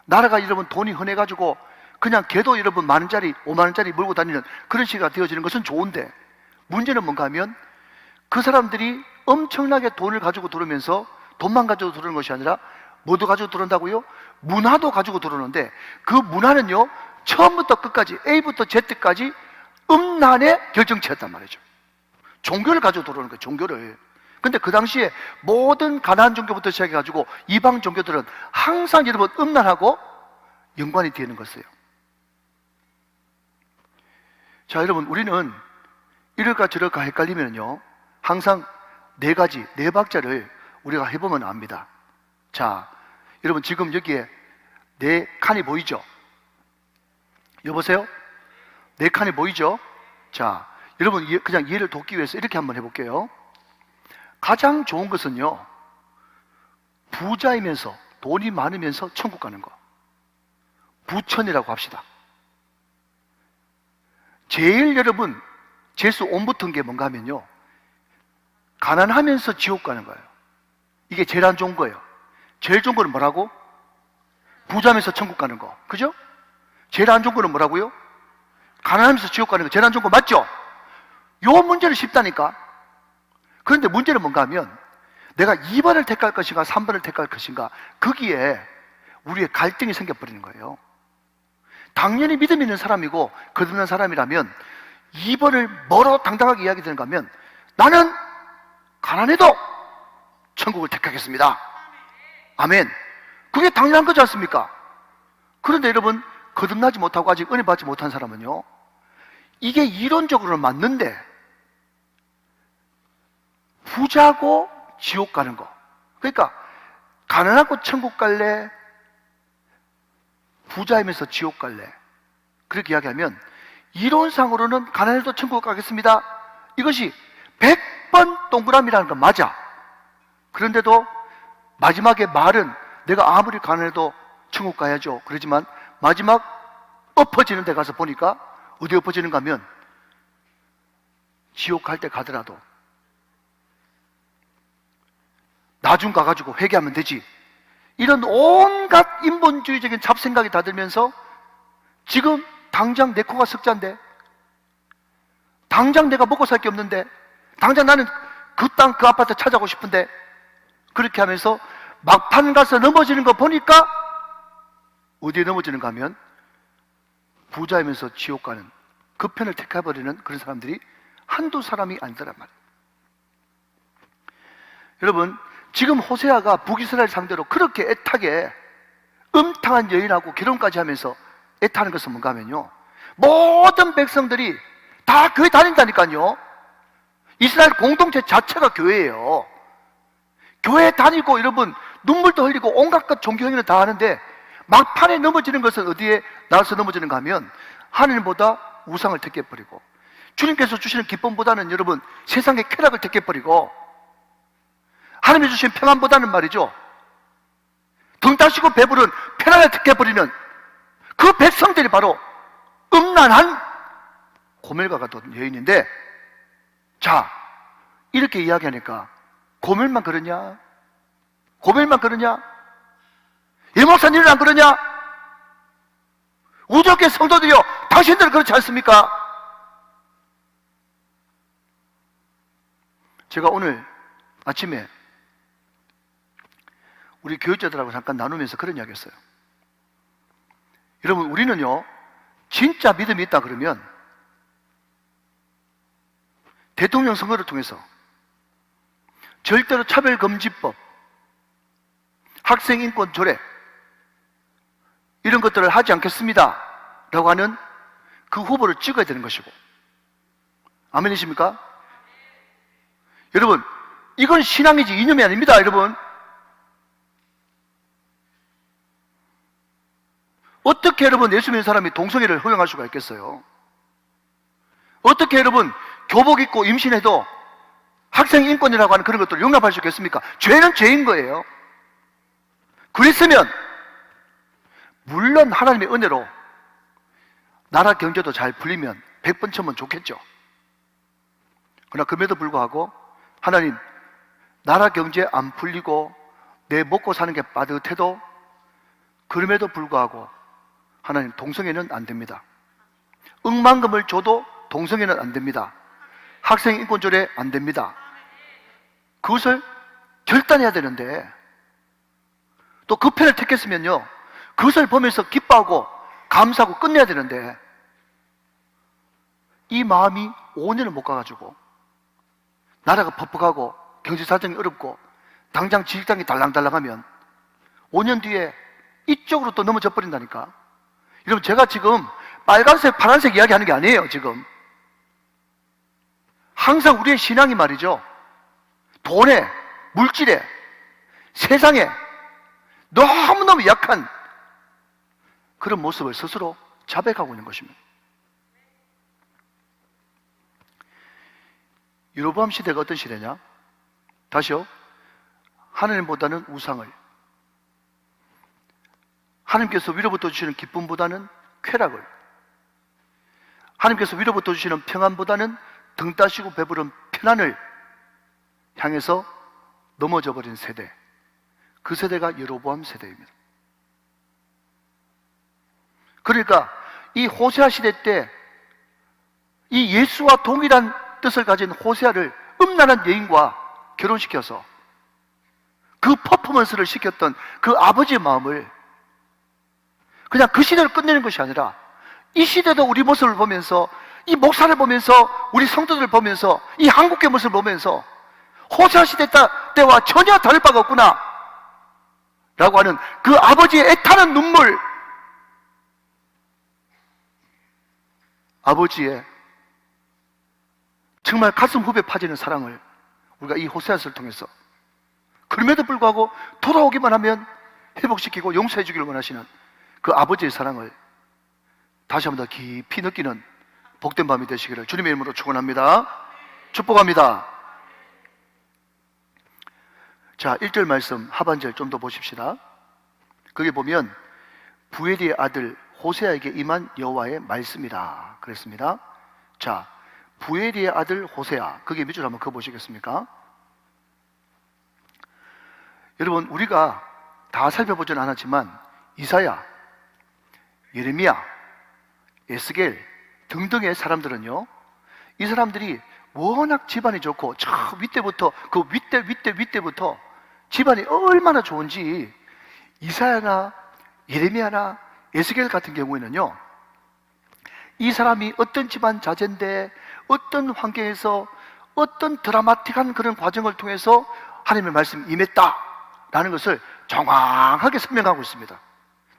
나라가 여러분 돈이 흔해가지고 그냥 걔도 여러분 만원짜리 5만원짜리 몰고 다니는 그런 시기가 되어지는 것은 좋은데, 문제는 뭔가 하면 그 사람들이 엄청나게 돈을 가지고 들어오면서 돈만 가지고 들어오는 것이 아니라 뭐도 가지고 들어온다고요? 문화도 가지고 들어오는데, 그 문화는요 처음부터 끝까지 A부터 Z까지 음란의 결정체였단 말이죠. 종교를 가지고 들어오는 거예요, 종교를. 근데 그 당시에 모든 가나안 종교부터 시작해가지고 이방 종교들은 항상 여러분 음란하고 연관이 되는 것이에요. 자, 여러분, 우리는 이럴까 저럴까 헷갈리면요, 항상 네 가지, 네 박자를 우리가 해보면 압니다. 자, 여러분, 지금 여기에 네 칸이 보이죠? 여보세요? 네 칸이 보이죠? 자, 여러분, 그냥 이해를 돕기 위해서 이렇게 한번 해볼게요. 가장 좋은 것은요, 부자이면서 돈이 많으면서 천국 가는 거, 부천이라고 합시다. 제일 여러분 재수 온 붙은 게 뭔가 하면요, 가난하면서 지옥 가는 거예요. 이게 제일 안 좋은 거예요. 제일 좋은 거는 뭐라고? 부자면서 천국 가는 거, 그죠? 제일 안 좋은 거는 뭐라고요? 가난하면서 지옥 가는 거, 제일 안 좋은 거 맞죠? 요 문제는 쉽다니까. 그런데 문제는 뭔가 하면 내가 2번을 택할 것인가 3번을 택할 것인가, 거기에 우리의 갈등이 생겨버리는 거예요. 당연히 믿음 있는 사람이고 거듭난 사람이라면 2번을 뭐로 당당하게 이야기 되는가 하면, 나는 가난해도 천국을 택하겠습니다. 아멘. 그게 당연한 거지 않습니까? 그런데 여러분, 거듭나지 못하고 아직 은혜 받지 못한 사람은요, 이게 이론적으로는 맞는데 부자고 지옥 가는 거, 그러니까 가난하고 천국 갈래, 부자이면서 지옥 갈래, 그렇게 이야기하면 이론상으로는 가난해도 천국 가겠습니다, 이것이 100번 동그라미라는 건 맞아. 그런데도 마지막에 말은 내가 아무리 가난해도 천국 가야죠, 그러지만 마지막 엎어지는 데 가서 보니까 어디 엎어지는가 하면 지옥 갈 때 가더라도 나중 가가지고 회개하면 되지, 이런 온갖 인본주의적인 잡생각이 다 들면서 지금 당장 내 코가 석자인데, 당장 내가 먹고 살 게 없는데, 당장 나는 그 땅 그 아파트 찾아가고 싶은데, 그렇게 하면서 막판 가서 넘어지는 거 보니까 어디에 넘어지는가 하면 부자이면서 지옥 가는 그 편을 택해버리는 그런 사람들이 한두 사람이 아니더란 말이에요. 여러분, 지금 호세아가 북이스라엘 상대로 그렇게 애타게 음탕한 여인하고 결혼까지 하면서 애타는 것은 뭔가 하면요, 모든 백성들이 다 교회 다닌다니까요. 이스라엘 공동체 자체가 교회예요. 교회 다니고 여러분 눈물도 흘리고 온갖 것 종교 행위는 다 하는데, 막판에 넘어지는 것은 어디에 나와서 넘어지는가 하면 하나님보다 우상을 택해버리고, 주님께서 주시는 기쁨보다는 여러분 세상의 쾌락을 택해버리고, 하나님이 주신 평안보다는 말이죠, 등 따시고 배부른 편안을 택해버리는 그 백성들이 바로 음란한 고멜과가 된 여인인데, 자, 이렇게 이야기하니까 고멜만 그러냐? 고멜만 그러냐? 예 목사님은 안 그러냐? 우주교회 성도들이요, 당신들은 그렇지 않습니까? 제가 오늘 아침에 우리 교육자들하고 잠깐 나누면서 그런 이야기 했어요. 여러분, 우리는요 진짜 믿음이 있다 그러면 대통령 선거를 통해서 절대로 차별금지법, 학생인권 조례 이런 것들을 하지 않겠습니다 라고 하는 그 후보를 찍어야 되는 것이고, 아멘이십니까? 여러분, 이건 신앙이지 이념이 아닙니다. 여러분, 어떻게 여러분 예수 믿는 사람이 동성애를 허용할 수가 있겠어요? 어떻게 여러분 교복 입고 임신해도 학생 인권이라고 하는 그런 것들을 용납할 수 있겠습니까? 죄는 죄인 거예요. 그랬으면 물론 하나님의 은혜로 나라 경제도 잘 풀리면 100번 쳐면 좋겠죠. 그러나 그럼에도 불구하고 하나님, 나라 경제 안 풀리고 내 먹고 사는 게 빠듯해도 그럼에도 불구하고 하나님, 동성애는 안 됩니다. 억만금을 줘도 동성애는 안 됩니다. 학생 인권조례 안 됩니다. 그것을 결단해야 되는데, 또 그 편을 택했으면요 그것을 보면서 기뻐하고 감사하고 끝내야 되는데, 이 마음이 5년을 못 가가지고 나라가 퍽퍽하고 경제사정이 어렵고 당장 직장이 달랑달랑하면 5년 뒤에 이쪽으로 또 넘어져 버린다니까. 여러분, 제가 지금 빨간색 파란색 이야기하는 게 아니에요. 지금 항상 우리의 신앙이 말이죠, 돈에, 물질에, 세상에 너무너무 약한 그런 모습을 스스로 자백하고 있는 것입니다. 여로보암 시대가 어떤 시대냐? 다시요, 하나님보다는 우상을, 하나님께서 위로부터 주시는 기쁨보다는 쾌락을, 하나님께서 위로부터 주시는 평안보다는 등 따시고 배부른 편안을 향해서 넘어져 버린 세대, 그 세대가 여로보암 세대입니다. 그러니까 이 호세아 시대 때 이 예수와 동일한 뜻을 가진 호세아를 음란한 여인과 결혼시켜서 그 퍼포먼스를 시켰던 그 아버지의 마음을 그냥 그 시대를 끝내는 것이 아니라 이 시대도 우리 모습을 보면서, 이 목사를 보면서, 우리 성도들을 보면서, 이 한국의 모습을 보면서 호세아 시대 때와 전혀 다를 바가 없구나 라고 하는 그 아버지의 애타는 눈물, 아버지의 정말 가슴 후배 파지는 사랑을 우리가 이 호세아서를 통해서, 그럼에도 불구하고 돌아오기만 하면 회복시키고 용서해 주기를 원하시는 그 아버지의 사랑을 다시 한 번 더 깊이 느끼는 복된 밤이 되시기를 주님의 이름으로 축원합니다. 축복합니다. 자, 1절 말씀 하반절 좀 더 보십시다. 거기 보면 부엘의 아들 호세아에게 임한 여호와의 말씀이라 그랬습니다. 자, 부엘이의 아들 호세아. 그게 몇 줄 한번 그어보시겠습니까? 여러분, 우리가 다 살펴보지는 않았지만 이사야, 예레미야, 에스겔 등등의 사람들은요, 이 사람들이 워낙 집안이 좋고 저 윗대부터 그 윗대부터 집안이 얼마나 좋은지 이사야나 예레미야나 에스겔 같은 경우에는요, 이 사람이 어떤 집안 자제인데 어떤 환경에서 어떤 드라마틱한 그런 과정을 통해서 하나님의 말씀이 임했다라는 것을 정확하게 설명하고 있습니다.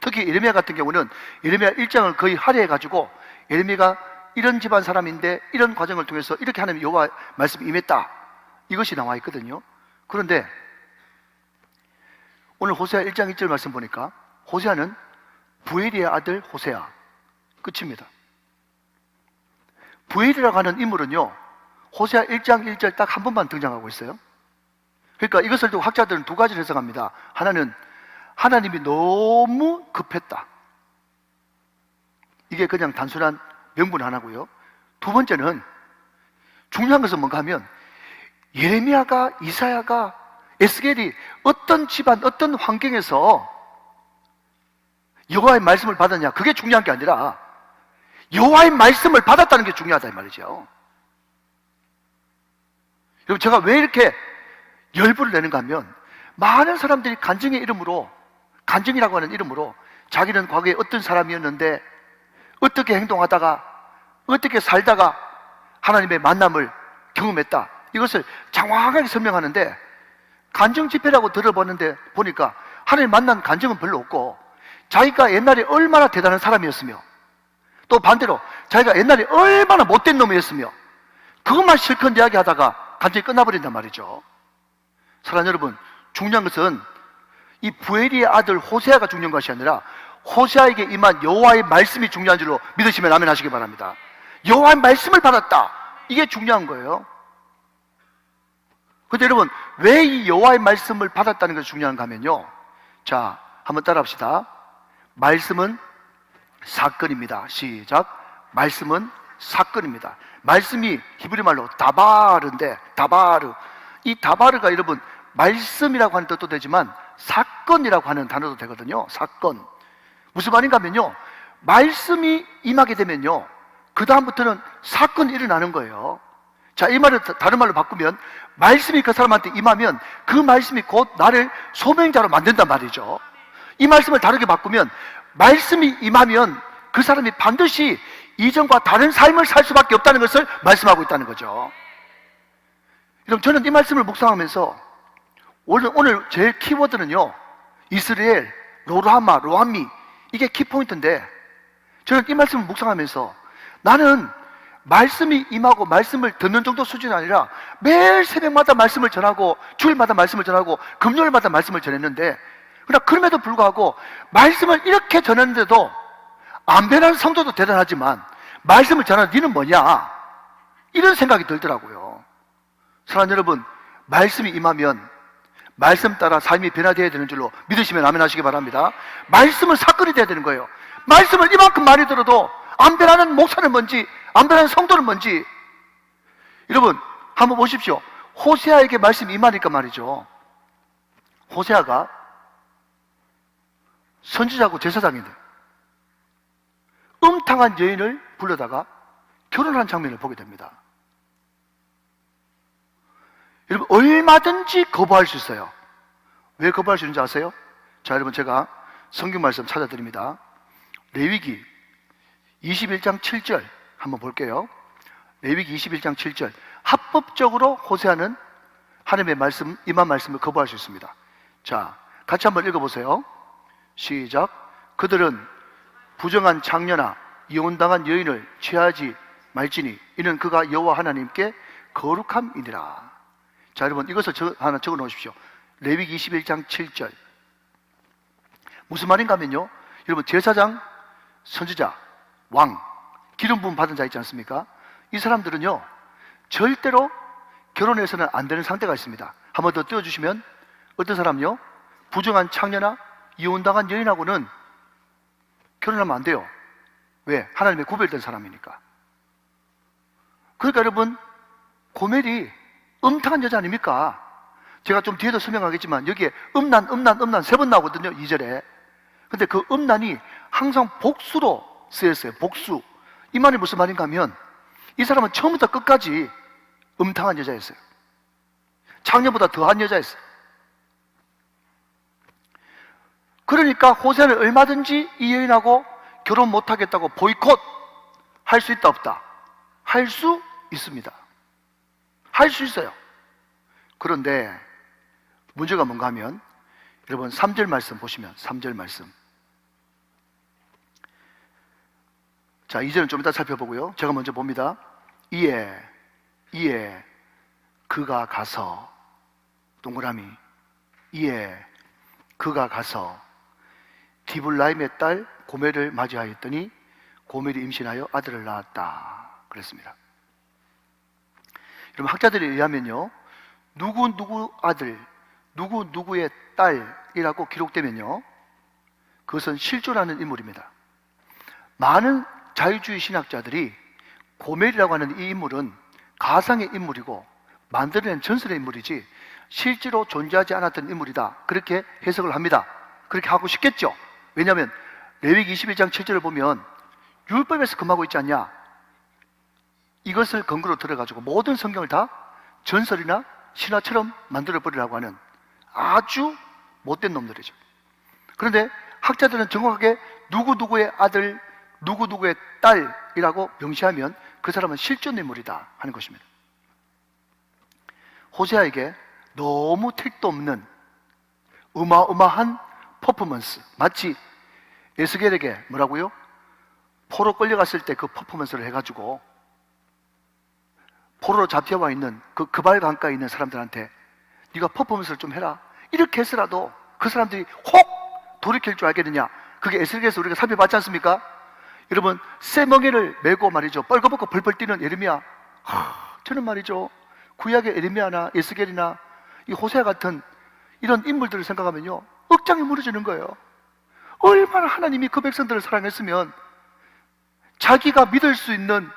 특히 예레미야 같은 경우는 예레미야 1장을 거의 할애해가지고 예레미야가 이런 집안 사람인데 이런 과정을 통해서 이렇게 하나님 여호와 말씀이 임했다, 이것이 나와 있거든요. 그런데 오늘 호세아 1장 1절 말씀 보니까 호세아는 부엘이의 아들 호세아, 끝입니다. 부엘이라고 하는 인물은요, 호세아 1장 1절 딱 한 번만 등장하고 있어요. 그러니까 이것을 두고 학자들은 두 가지를 해석합니다. 하나는 하나님이 너무 급했다, 이게 그냥 단순한 명분 하나고요. 두 번째는 중요한 것은 뭔가 하면 예레미야가, 이사야가, 에스겔이 어떤 집안, 어떤 환경에서 여호와의 말씀을 받았냐, 그게 중요한 게 아니라 여호와의 말씀을 받았다는 게 중요하다 이 말이죠. 여러분, 제가 왜 이렇게 열불을 내는가 하면 많은 사람들이 간증의 이름으로, 간증이라고 하는 이름으로 자기는 과거에 어떤 사람이었는데 어떻게 행동하다가 어떻게 살다가 하나님의 만남을 경험했다, 이것을 정확하게 설명하는데 간증 집회라고 들어보는데 보니까 하나님 만난 간증은 별로 없고 자기가 옛날에 얼마나 대단한 사람이었으며 또 반대로 자기가 옛날에 얼마나 못된 놈이었으며 그것만 실컷 이야기하다가 간증이 끝나버린단 말이죠. 사랑하는 여러분, 중요한 것은 이 부엘이의 아들 호세아가 중요한 것이 아니라 호세아에게 임한 여호와의 말씀이 중요한 줄로 믿으시면 아멘 하시기 바랍니다. 여호와의 말씀을 받았다, 이게 중요한 거예요. 그런데 여러분, 왜 이 여호와의 말씀을 받았다는 것이 중요한가 하면요, 자, 한번 따라합시다. 말씀은 사건입니다. 시작. 말씀은 사건입니다. 말씀이 히브리 말로 다바르인데, 다바르, 이 다바르가 여러분 말씀이라고 하는 뜻도 되지만 사건이라고 하는 단어도 되거든요. 사건. 무슨 말인가 하면요, 말씀이 임하게 되면요, 그 다음부터는 사건이 일어나는 거예요. 자, 이 말을 다른 말로 바꾸면 말씀이 그 사람한테 임하면 그 말씀이 곧 나를 소명자로 만든단 말이죠. 이 말씀을 다르게 바꾸면 말씀이 임하면 그 사람이 반드시 이전과 다른 삶을 살 수밖에 없다는 것을 말씀하고 있다는 거죠. 여러분, 저는 이 말씀을 묵상하면서 오늘 제일 키워드는요, 이스라엘, 로라마, 로함미, 이게 키포인트인데 저는 이 말씀을 묵상하면서 나는 말씀이 임하고 말씀을 듣는 정도 수준이 아니라 매일 새벽마다 말씀을 전하고 주일마다 말씀을 전하고 금요일마다 말씀을 전했는데, 그러나 그럼에도 불구하고 말씀을 이렇게 전했는데도 안 변하는 성도도 대단하지만 말씀을 전하는 니는 뭐냐, 이런 생각이 들더라고요. 사랑하는 여러분, 말씀이 임하면 말씀 따라 삶이 변화되어야 되는 줄로 믿으시면 아멘 하시기 바랍니다. 말씀은 사건이 되어야 되는 거예요. 말씀을 이만큼 많이 들어도 안 변하는 목사는 뭔지, 안 변하는 성도는 뭔지. 여러분, 한번 보십시오. 호세아에게 말씀이 임하니까 말이죠, 호세아가 선지자고 제사장인데 음탕한 여인을 불러다가 결혼한 장면을 보게 됩니다. 여러분, 얼마든지 거부할 수 있어요. 왜 거부할 수 있는지 아세요? 자, 여러분, 제가 성경 말씀 찾아드립니다. 레위기 21장 7절 한번 볼게요. 레위기 21장 7절. 합법적으로 호세아는 하나님의 말씀, 임한 말씀을 거부할 수 있습니다. 자, 같이 한번 읽어보세요. 시작. 그들은 부정한 장녀나 이혼당한 여인을 취하지 말지니 이는 그가 여호와 하나님께 거룩함이니라. 자, 여러분, 이것을 하나 적어 놓으십시오. 레위기 21장 7절. 무슨 말인가 하면요, 여러분, 제사장, 선지자, 왕, 기름 부음 받은 자 있지 않습니까? 이 사람들은요, 절대로 결혼해서는 안 되는 상태가 있습니다. 한 번 더 띄워주시면, 어떤 사람요? 부정한 창녀나 이혼당한 여인하고는 결혼하면 안 돼요. 왜? 하나님의 구별된 사람이니까. 그러니까 여러분, 고멜이 음탕한 여자 아닙니까? 제가 좀 뒤에도 설명하겠지만 여기에 음란 3번 나오거든요, 2절에. 근데 그 음란이 항상 복수로 쓰였어요. 복수. 이 말이 무슨 말인가 하면 이 사람은 처음부터 끝까지 음탕한 여자였어요. 작년보다 더한 여자였어요. 그러니까 호세아는 얼마든지 이 여인하고 결혼 못하겠다고 보이콧 할 수 있다 없다? 할 수 있습니다. 할 수 있어요. 그런데 문제가 뭔가 하면 여러분 3절 말씀 보시면 3절 말씀, 자 2절은 좀 이따 살펴보고요. 제가 먼저 봅니다. 이에 그가 가서, 동그라미, 이에 그가 가서 디블라임의 딸 고멜을 맞이하였더니 고멜이 임신하여 아들을 낳았다 그랬습니다. 여러분, 학자들에 의하면요, 누구 아들, 누구의 딸이라고 기록되면요, 그것은 실존하는 인물입니다. 많은 자유주의 신학자들이 고멜이라고 하는 이 인물은 가상의 인물이고 만들어낸 전설의 인물이지 실제로 존재하지 않았던 인물이다, 그렇게 해석을 합니다. 그렇게 하고 싶겠죠. 왜냐하면 레위기 21장 7절을 보면 율법에서 금하고 있지 않냐, 이것을 근거로 들어가지고 모든 성경을 다 전설이나 신화처럼 만들어버리라고 하는 아주 못된 놈들이죠. 그런데 학자들은 정확하게 누구의 아들, 누구의 딸이라고 명시하면 그 사람은 실존 인물이다 하는 것입니다. 호세아에게 너무 택도 없는 어마어마한 퍼포먼스, 마치 에스겔에게 뭐라고요? 포로 끌려갔을 때 그 퍼포먼스를 해가지고 포로로 잡혀와 있는 그 발 강가에 있는 사람들한테 네가 퍼포먼스를 좀 해라, 이렇게 해서라도 그 사람들이 혹 돌이킬 줄 알겠느냐. 그게 에스겔에서 우리가 살펴봤지 않습니까? 여러분, 쇠멍에를 메고 말이죠, 뻘거벗고 벌벌 뛰는 예레미야, 저는 말이죠, 구약의 예레미야나 에스겔이나 이 호세아 같은 이런 인물들을 생각하면요, 억장이 무너지는 거예요. 얼마나 하나님이 그 백성들을 사랑했으면 자기가 믿을 수 있는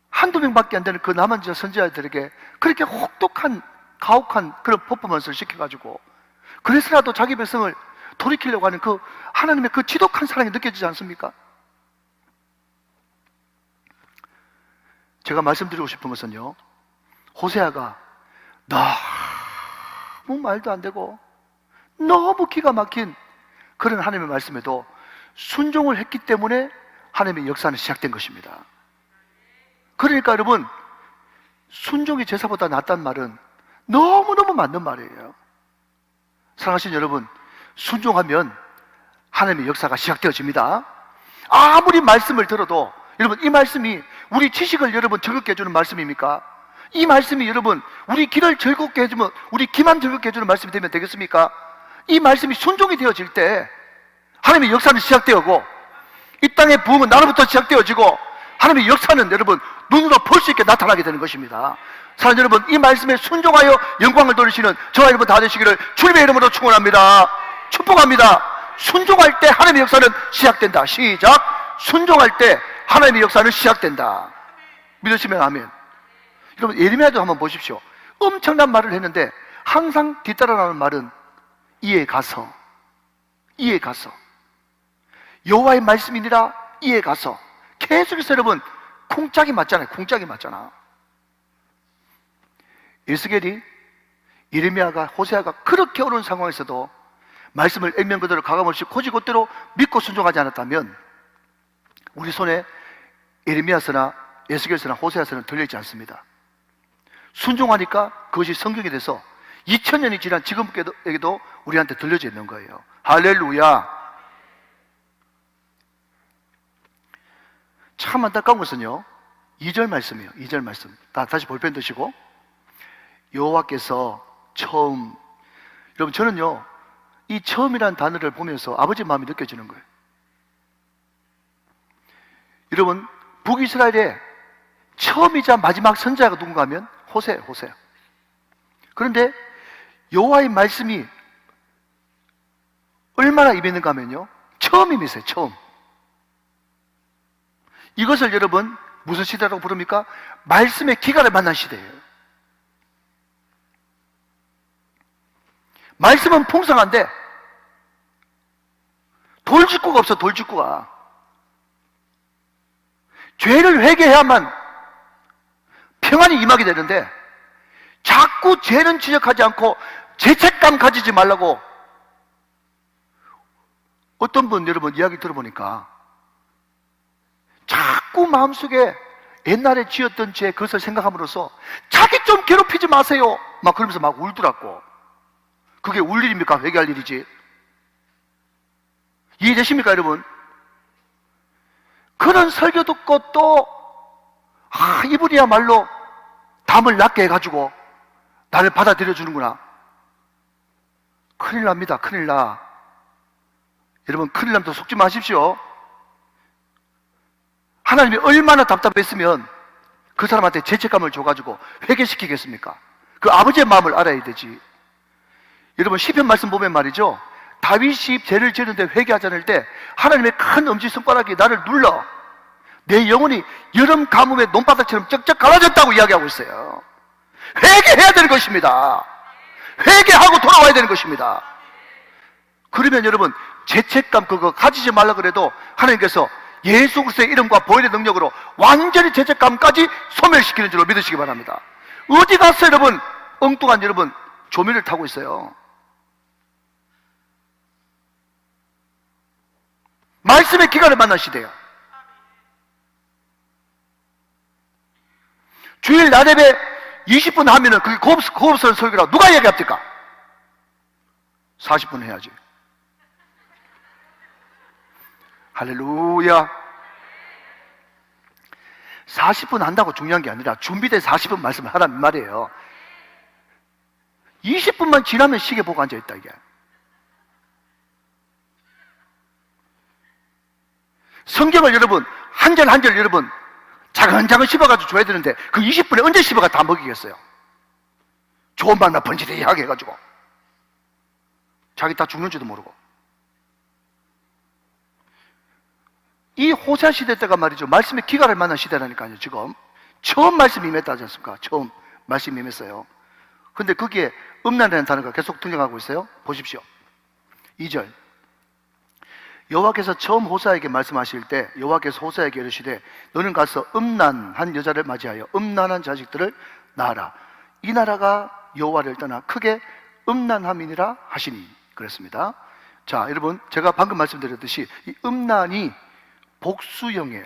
한두 명밖에 안 되는 그 남은 선지자들에게 그렇게 혹독한 가혹한 그런 퍼포먼스를 시켜가지고, 그래서라도 자기 백성을 돌이키려고 하는 그 하나님의 그 지독한 사랑이 느껴지지 않습니까? 제가 말씀드리고 싶은 것은요, 호세아가 너무 말도 안 되고 너무 기가 막힌 그런 하나님의 말씀에도 순종을 했기 때문에 하나님의 역사는 시작된 것입니다. 그러니까 여러분, 순종이 제사보다 낫다는 말은 너무너무 맞는 말이에요. 사랑하시는 여러분, 순종하면 하나님의 역사가 시작되어집니다. 아무리 말씀을 들어도 여러분, 이 말씀이 우리 지식을 여러분 즐겁게 해주는 말씀입니까? 이 말씀이 여러분 우리 길을 즐겁게 해주면, 우리 귀만 즐겁게 해주는 말씀이 되면 되겠습니까? 이 말씀이 순종이 되어질 때 하나님의 역사는 시작되어고, 이 땅의 부흥은 나로부터 시작되어지고, 하나님의 역사는 여러분 눈으로 볼 수 있게 나타나게 되는 것입니다. 사랑하는 여러분, 이 말씀에 순종하여 영광을 돌리시는 저와 여러분 다 되시기를 주님의 이름으로 축원합니다. 축복합니다. 순종할 때 하나님의 역사는 시작된다. 시작. 순종할 때 하나님의 역사는 시작된다. 믿으시면 아멘. 여러분, 예레미야도 한번 보십시오. 엄청난 말을 했는데 항상 뒤따라 나오는 말은 이에 가서, 이에 가서, 여호와의 말씀이니라, 이에 가서. 계속해서 여러분 쿵짝이 맞잖아요. 쿵짝이 맞잖아. 에스겔이, 예레미야가, 호세아가 그렇게 어려운 상황에서도 말씀을 액면 그대로 가감없이 곧이곧대로 믿고 순종하지 않았다면 우리 손에 예레미야서나 에스겔서나 호세아서는 들려있지 않습니다. 순종하니까 그것이 성경이 돼서 2000년이 지난 지금에도 우리한테 들려져 있는 거예요. 할렐루야. 참 안타까운 것은요, 2절 말씀이에요. 2절 말씀. 다시 볼펜 드시고, 여호와께서 처음, 여러분 저는요 이 처음이라는 단어를 보면서 아버지 마음이 느껴지는 거예요. 여러분, 북이스라엘의 처음이자 마지막 선지자가 누군가 하면 호세예요. 호세. 그런데 여호와의 말씀이 얼마나 임했는가 하면요, 처음 임했어요. 처음. 이것을 여러분 무슨 시대라고 부릅니까? 말씀의 기가를 만난 시대예요. 말씀은 풍성한데 돌직구가 없어. 돌직구가. 죄를 회개해야만 평안이 임하게 되는데 자꾸 죄는 지적하지 않고 죄책감 가지지 말라고. 어떤 분 여러분 이야기 들어보니까 자꾸 마음속에 옛날에 지었던 죄 그것을 생각함으로써 자기 좀 괴롭히지 마세요 막 그러면서 막 울더라고. 그게 울 일입니까? 회개할 일이지. 이해되십니까 여러분? 그런 설교 듣고 또 이분이야말로 담을 낮게 해가지고 나를 받아들여 주는구나. 큰일 납니다. 큰일 나. 여러분 큰일 나면 더 속지 마십시오. 하나님이 얼마나 답답했으면 그 사람한테 죄책감을 줘가지고 회개시키겠습니까? 그 아버지의 마음을 알아야 되지. 여러분 시편 말씀 보면 말이죠, 다윗이 죄를 지는데 회개하지 않을 때 하나님의 큰 엄지손가락이 나를 눌러 내 영혼이 여름 가뭄의 논바닥처럼 쩍쩍 갈라졌다고 이야기하고 있어요. 회개해야 되는 것입니다. 회개하고 돌아와야 되는 것입니다. 그러면 여러분 죄책감 그거 가지지 말라 그래도 하나님께서 예수 그리스도의 이름과 보혈의 능력으로 완전히 죄책감까지 소멸시키는 줄로 믿으시기 바랍니다. 어디 가서 여러분 엉뚱한 여러분 조미를 타고 있어요. 말씀의 기간을 만난 시대예요. 주일 나대배 20분 하면은 그게 고급스러운 설교라고 누가 얘기합니까? 40분 해야지. 할렐루야. 40분 한다고 중요한 게 아니라 준비된 40분 말씀을 하라는 말이에요. 20분만 지나면 시계 보고 앉아있다 이게. 성경을 여러분 한 절 한 절 여러분 자근자근 씹어가지고 줘야 되는데 그 20분에 언제 씹어가 다 먹이겠어요? 좋은 말만 번지르하게 해가지고 자기 다 죽는지도 모르고. 이 호세 시대 때가 말이죠 말씀의 기가를 만난 시대라니까요. 지금 처음 말씀이 임했다지 않습니까? 처음 말씀이 임했어요. 근데 거기에 음란이라는 단어가 계속 등장하고 있어요. 보십시오. 2절 여호와께서 처음 호세에게 말씀하실 때 여호와께서 호세에게 이르시되 너는 가서 음란한 여자를 맞이하여 음란한 자식들을 낳아라. 이 나라가 여호와를 떠나 크게 음란함이니라 하시니 그랬습니다. 자 여러분 제가 방금 말씀드렸듯이 이 음란이 복수형이에요.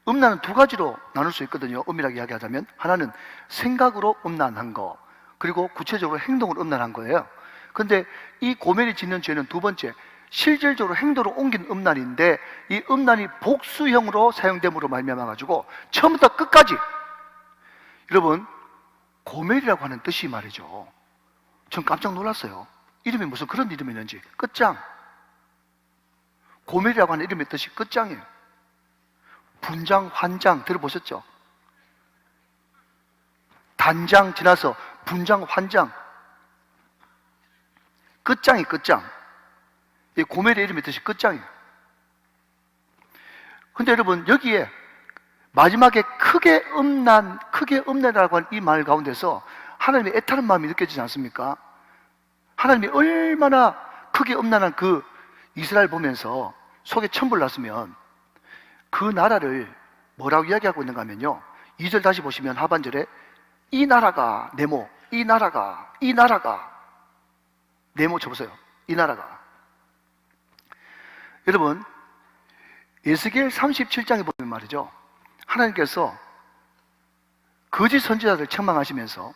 음란은 두 가지로 나눌 수 있거든요. 엄밀하게 이야기하자면 하나는 생각으로 음란한 거, 그리고 구체적으로 행동으로 음란한 거예요. 근데 이 고멜이 짓는 죄는 두 번째, 실질적으로 행동으로 옮긴 음란인데 이 음란이 복수형으로 사용됨으로 말미암아 가지고 처음부터 끝까지 여러분 고멜이라고 하는 뜻이 말이죠. 전 깜짝 놀랐어요. 이름이 무슨 그런 이름이 있는지. 끝장. 고멜이라고 하는 이름의 뜻이 끝장이에요. 분장, 환장 들어보셨죠? 단장 지나서 분장, 환장. 끝장이 끝장. 이 고멜의 이름의 뜻이 끝장이에요. 근데 여러분 여기에 마지막에 크게 음란이라고 하는 이 말 가운데서 하나님의 애타는 마음이 느껴지지 않습니까? 하나님이 얼마나 크게 음란한 그 이스라엘 보면서 속에 천불 났으면 그 나라를 뭐라고 이야기하고 있는가 하면요 2절 다시 보시면 하반절에 이 나라가 네모, 이 나라가 네모 쳐보세요. 이 나라가. 여러분 에스겔 37장에 보면 말이죠 하나님께서 거짓 선지자를 책망하시면서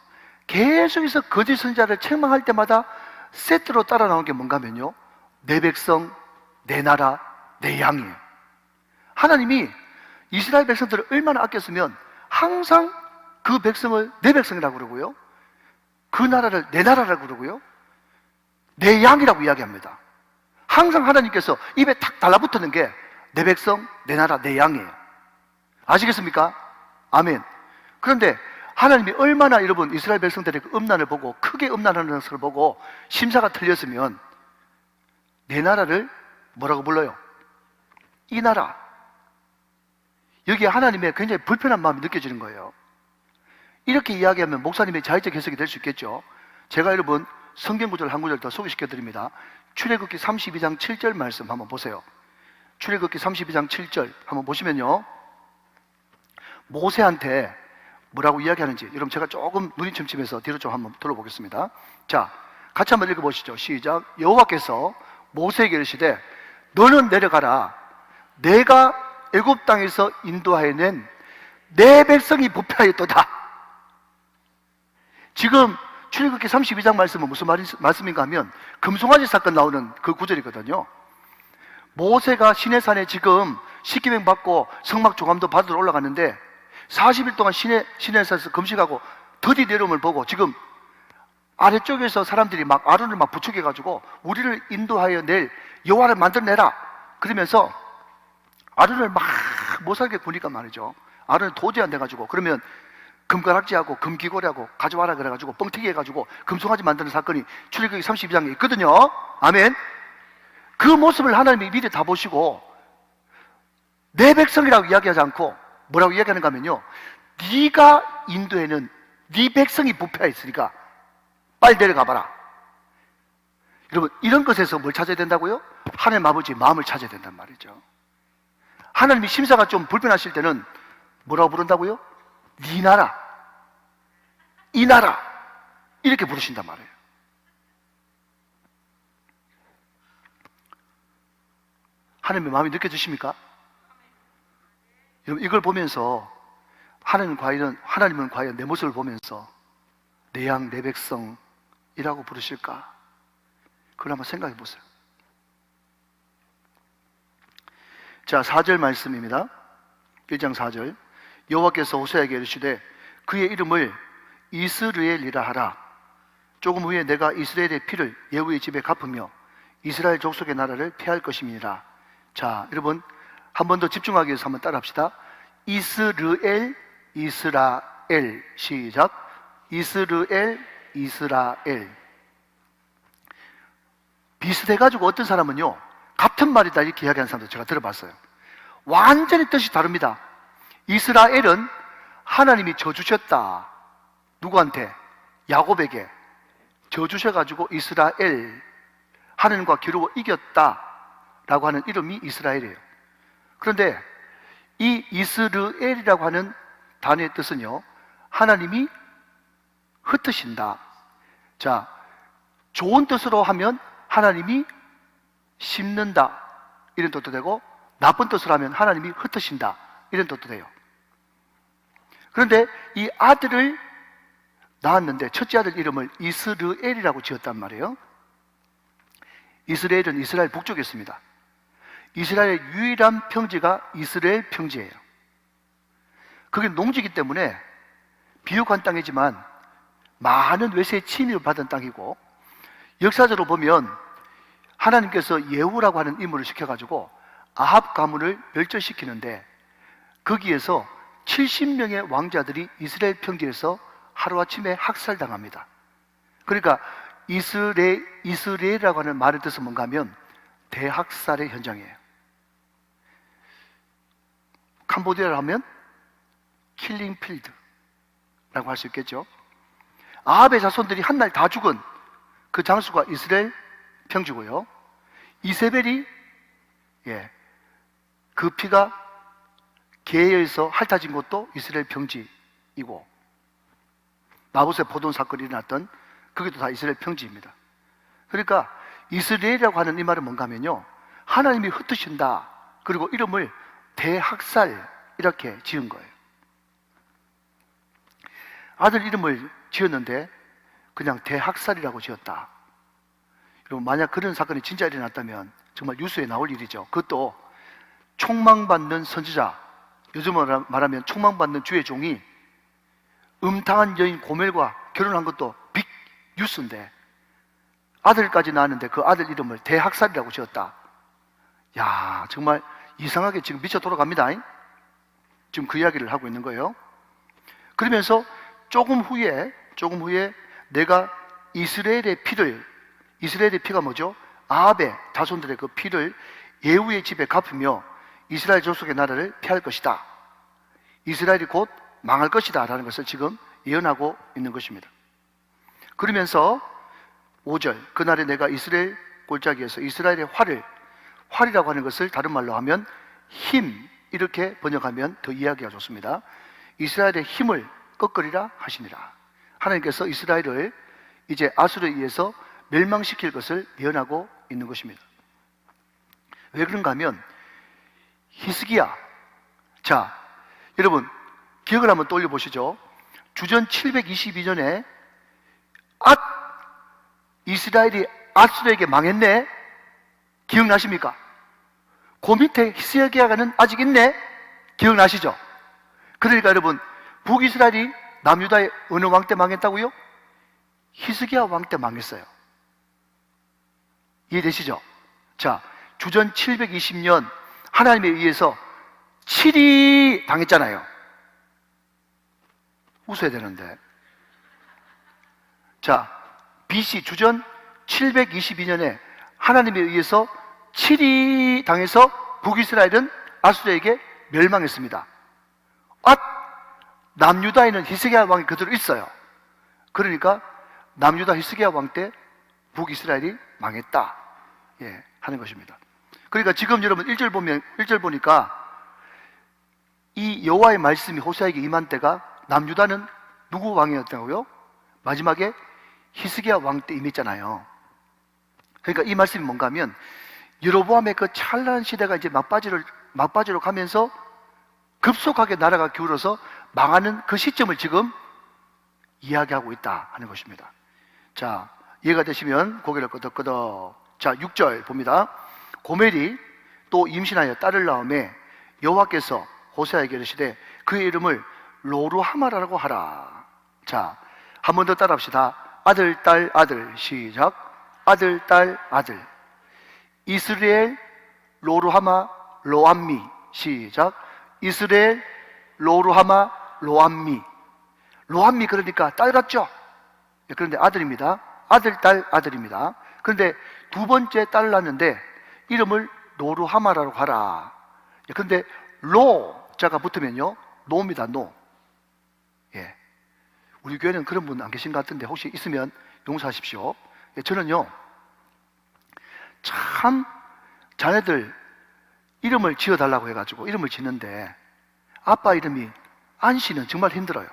계속해서 거짓 선지자를 책망할 때마다 세트로 따라 나온 게 뭔가 하면요 내 백성, 내 나라, 내 양이에요. 하나님이 이스라엘 백성들을 얼마나 아꼈으면 항상 그 백성을 내 백성이라고 그러고요 그 나라를 내 나라라고 그러고요 내 양이라고 이야기합니다. 항상 하나님께서 입에 탁 달라붙는 게 내 백성, 내 나라, 내 양이에요. 아시겠습니까? 아멘. 그런데 하나님이 얼마나 여러분 이스라엘 백성들의 그 음란을 보고 크게 음란하는 것을 보고 심사가 틀렸으면 내 나라를 뭐라고 불러요? 이 나라. 여기에 하나님의 굉장히 불편한 마음이 느껴지는 거예요. 이렇게 이야기하면 목사님의 자의적 해석이 될 수 있겠죠. 제가 여러분 성경 구절 한 구절 더 소개시켜 드립니다. 출애굽기 32장 7절 말씀 한번 보세요. 출애굽기 32장 7절 한번 보시면요, 모세한테 뭐라고 이야기하는지 여러분 제가 조금 눈이 침침해서 뒤로 좀 한번 들어보겠습니다. 자, 같이 한번 읽어보시죠. 시작. 여호와께서 모세에게 이르시되 너는 내려가라. 내가 애굽 땅에서 인도하여 낸 내 백성이 부패하였도다. 지금 출애굽기 32장 말씀은 무슨 말씀인가 하면 금송아지 사건 나오는 그 구절이거든요. 모세가 시내산에 지금 십계명 받고 성막 조감도 받으러 올라갔는데 40일 동안 시내산에서 금식하고 더디 내려옴을 보고 지금 아래쪽에서 사람들이 막 아론을 막 부축해가지고 우리를 인도하여 낼 여호와를 만들어내라 그러면서 아론을 막 못살게 구니까 말이죠. 아론이 도저히 안 돼가지고 그러면 금가락지하고 금귀고리하고 가져와라 그래가지고 뻥튀기 해가지고 금송아지 만드는 사건이 출애굽기 32장에 있거든요. 아멘. 그 모습을 하나님이 미리 다 보시고 내 백성이라고 이야기하지 않고 뭐라고 이야기하는가 하면요, 네가 인도에는 네 백성이 부패했으니까 빨리 내려가봐라. 여러분, 이런 것에서 뭘 찾아야 된다고요? 하나님 아버지의 마음을 찾아야 된단 말이죠. 하나님이 심사가 좀 불편하실 때는 뭐라고 부른다고요? 네 나라, 이 나라 이렇게 부르신단 말이에요. 하나님의 마음이 느껴지십니까? 여러분, 이걸 보면서 하나님은 과연 내 모습을 보면서 내 양, 내 백성이라고 부르실까? 그걸 한번 생각해 보세요. 자, 4절 말씀입니다. 1장 4절. 여호와께서 호세아에게 이르시되 그의 이름을 이스르엘이라 하라. 조금 후에 내가 이스라엘의 피를 예후의 집에 갚으며 이스라엘 족속의 나라를 폐할 것임이니라. 자, 여러분 한 번 더 집중하기 위해서 한번 따라합시다. 이스르엘, 이스라엘. 시작. 이스르엘, 이스라엘. 비슷해가지고 어떤 사람은요, 같은 말이다 이렇게 이야기하는 사람도 제가 들어봤어요. 완전히 뜻이 다릅니다. 이스라엘은 하나님이 져주셨다. 누구한테? 야곱에게 져주셔가지고 이스라엘, 하나님과 겨루어 이겼다 라고 하는 이름이 이스라엘이에요. 그런데 이 이스르엘이라고 하는 단어의 뜻은요, 하나님이 흩으신다. 자, 좋은 뜻으로 하면 하나님이 심는다 이런 뜻도 되고, 나쁜 뜻으로 하면 하나님이 흩으신다 이런 뜻도 돼요. 그런데 이 아들을 낳았는데 첫째 아들 이름을 이스르엘이라고 지었단 말이에요. 이스라엘은 이스라엘 북쪽에 있습니다. 이스라엘의 유일한 평지가 이스라엘 평지예요. 그게 농지이기 때문에 비옥한 땅이지만 많은 외세의 침입을 받은 땅이고, 역사적으로 보면 하나님께서 예후라고 하는 인물을 시켜가지고 아합 가문을 멸절시키는데 거기에서 70명의 왕자들이 이스라엘 평지에서 하루아침에 학살당합니다. 그러니까 이스라엘이라고 하는 말의 뜻은 뭔가 하면 대학살의 현장이에요. 캄보디아를 하면 킬링필드라고 할 수 있겠죠. 아합의 자손들이 한 날 다 죽은 그 장수가 이스라엘 평지고요. 이세벨이 그 피가 개에 의해서 핥아진 것도 이스라엘 평지이고, 나봇의 포돈 사건이 일어났던 그것도 다 이스라엘 평지입니다. 그러니까 이스라엘이라고 하는 이 말은 뭔가 하면요, 하나님이 흩으신다, 그리고 이름을 대학살 이렇게 지은 거예요. 아들 이름을 지었는데 그냥 대학살이라고 지었다. 여러분, 만약 그런 사건이 진짜 일어났다면 정말 뉴스에 나올 일이죠. 그것도 총망받는 선지자, 요즘으로 말하면 총망받는 주의 종이 음탕한 여인 고멜과 결혼한 것도 빅 뉴스인데 아들까지 낳았는데 그 아들 이름을 대학살이라고 지었다. 야, 정말 이상하게 지금 미쳐 돌아갑니다. 지금 그 이야기를 하고 있는 거예요. 그러면서 조금 후에 내가 이스라엘의 피가 뭐죠? 아합의 자손들의 그 피를 예후의 집에 갚으며 이스라엘 족속의 나라를 폐할 것이다 이스라엘이 곧 망할 것이다 라는 것을 지금 예언하고 있는 것입니다. 그러면서 5절, 그날에 내가 이스라엘 골짜기에서 이스라엘의 활이라고 하는 것을 다른 말로 하면 힘, 이렇게 번역하면 더 이해하기가 좋습니다. 이스라엘의 힘을 꺾으리라 하시니라. 하나님께서 이스라엘을 이제 아수르에 의해서 멸망시킬 것을 예언하고 있는 것입니다. 왜 그런가 하면 히스기야, 자 여러분 기억을 한번 떠올려 보시죠. 주전 722년에 이스라엘이 아수르에게 망했네. 기억나십니까? 그 밑에 히스기야가는 아직 있네. 기억나시죠? 그러니까 여러분, 북이스라엘이 남유다의 어느 왕 때 망했다고요? 히스기야 왕 때 망했어요. 이해되시죠? 자, 주전 720년 하나님에 의해서 7위 당했잖아요. 웃어야 되는데. 자, BC 주전 722년에 하나님에 의해서 7위 당해서 북이스라엘은 아수르에게 멸망했습니다. 남유다에는 히스기야 왕이 그대로 있어요. 그러니까 남유다 히스기야 왕 때 북이스라엘이 망했다, 예, 하는 것입니다. 그러니까 지금 여러분 1절 보니까 이 여호와의 말씀이 호세아에게 임한 때가 남유다는 누구 왕이었다고요? 마지막에 히스기야 왕 때 임했잖아요. 그러니까 이 말씀이 뭔가 하면 여로보암의 그 찬란한 시대가 이제 막바지로 가면서 급속하게 나라가 기울어서 망하는 그 시점을 지금 이야기하고 있다 하는 것입니다. 자, 이해가 되시면 고개를 끄덕끄덕. 자, 6절 봅니다. 고멜이 또 임신하여 딸을 낳음에 여호와께서 호세아에게 이르시되 그의 이름을 로루하마라고 하라. 자, 한 번 더 따라합시다. 아들, 딸, 아들. 시작. 아들, 딸, 아들. 이스라엘 로루하마 로암미. 시작. 이스라엘 로루하마 로암미. 로암미 그러니까 딸 같죠? 그런데 아들입니다. 아들, 딸, 아들입니다. 그런데 두 번째 딸을 낳았는데 이름을 로루하마라고 하라. 그런데 로자가 붙으면요 노입니다. 노. 예. 우리 교회는 그런 분 안 계신 것 같은데 혹시 있으면 용서하십시오. 예, 저는요 참 자녀들 이름을 지어달라고 해가지고 이름을 짓는데 아빠 이름이 안씨는 정말 힘들어요.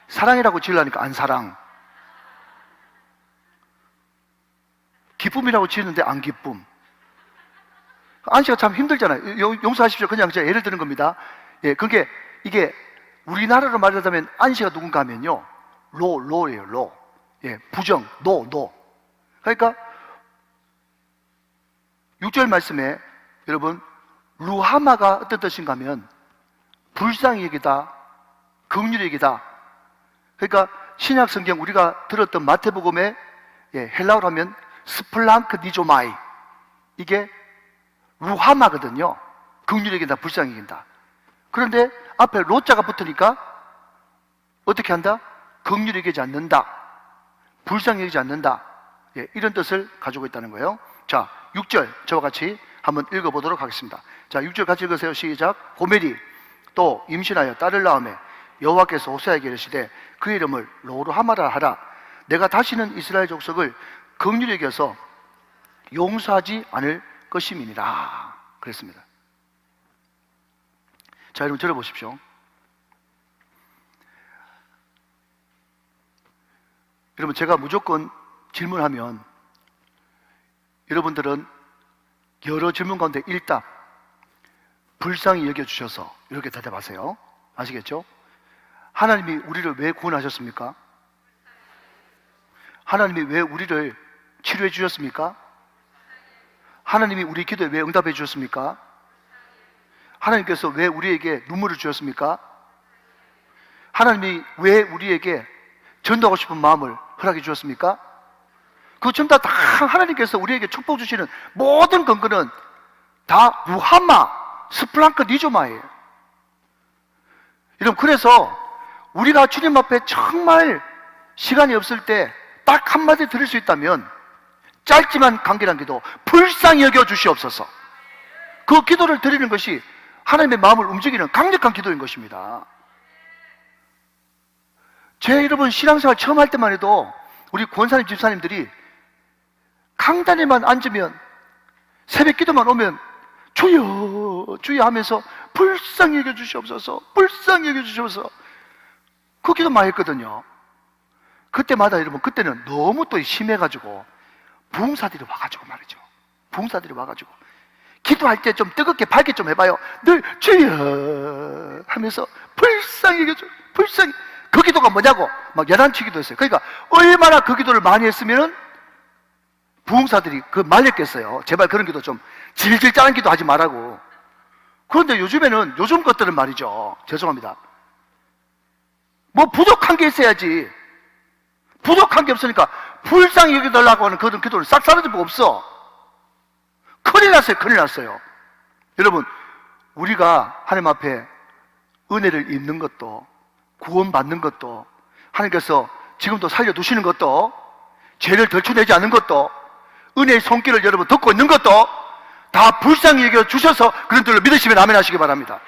사랑이라고 지으려니까 안사랑, 기쁨이라고 지었는데 안기쁨. 안씨가 참 힘들잖아요. 용서하십시오. 그냥 제가 예를 드는 겁니다. 예, 그게 이게 우리나라로 말하자면 안씨가 누군가 하면요 로예요. 로. 예, 부정, 노. 그러니까 6절 말씀에 여러분 루하마가 어떤 뜻인가 하면 불쌍히 여기다, 긍휼히 여기다. 그러니까 신약 성경 우리가 들었던 마태복음에 헬라어로 하면 스플랑크 니조마이, 이게 루하마거든요. 긍휼히 여긴다, 불쌍히 여긴다. 그런데 앞에 로자가 붙으니까 어떻게 한다? 긍휼히 여기지 않는다, 불쌍히 여기지 않는다, 이런 뜻을 가지고 있다는 거예요. 자, 6절 저와 같이 한번 읽어보도록 하겠습니다. 자, 6절 같이 읽으세요. 시작. 고멜이 또 임신하여 딸을 낳음에 여호와께서 호세아에게 이르시되 그 이름을 로루하마라 하라. 내가 다시는 이스라엘 족속을 긍휼히 여겨서 용서하지 않을 것임이니라 그랬습니다. 자, 여러분 들어보십시오. 여러분 제가 무조건 질문하면 여러분들은 여러 질문 가운데 1답 불쌍히 여겨주셔서 이렇게 대답하세요. 아시겠죠? 하나님이 우리를 왜 구원하셨습니까? 하나님이 왜 우리를 치료해 주셨습니까? 하나님이 우리 기도에 왜 응답해 주셨습니까? 하나님께서 왜 우리에게 눈물을 주셨습니까? 하나님이 왜 우리에게 전도하고 싶은 마음을 허락해 주셨습니까? 그거 전부 다 하나님께서 우리에게 축복 주시는 모든 근거는 다 루하마, 스플랑크 니조마예요. 여러분, 그래서 우리가 주님 앞에 정말 시간이 없을 때 딱 한마디 들을 수 있다면 짧지만 간결한 기도, 불쌍히 여겨 주시옵소서. 그 기도를 드리는 것이 하나님의 마음을 움직이는 강력한 기도인 것입니다. 제 여러분 신앙생활 처음 할 때만 해도 우리 권사님 집사님들이 강단에만 앉으면 새벽 기도만 오면 주여 주여 하면서 불쌍히 여겨주시옵소서 불쌍히 여겨주시옵소서 그 기도 많이 했거든요. 그때마다 여러분 그때는 너무 또 심해가지고 부흥사들이 와가지고 말이죠. 부흥사들이 와가지고 기도할 때 좀 뜨겁게 밝게 좀 해봐요. 늘 주여 하면서 불쌍히 여겨주 불쌍히 그 기도가 뭐냐고 막 야단치기도 했어요. 그러니까 얼마나 그 기도를 많이 했으면은 부흥사들이 그 말렸겠어요. 제발 그런 기도 좀 질질 짜는 기도 하지 말라고. 그런데 요즘에는 요즘 것들은 말이죠. 죄송합니다. 뭐 부족한 게 있어야지. 부족한 게 없으니까 불쌍히 여겨달라고 하는 그런 기도는 싹 사라지고 없어. 큰일 났어요. 큰일 났어요. 여러분 우리가 하나님 앞에 은혜를 입는 것도 구원받는 것도 하나님께서 지금도 살려두시는 것도 죄를 덜쳐내지 않는 것도 은혜의 손길을 여러분 듣고 있는 것도 다 불쌍히 여겨주셔서 그런 줄로 믿으시면 아멘 하시기 바랍니다.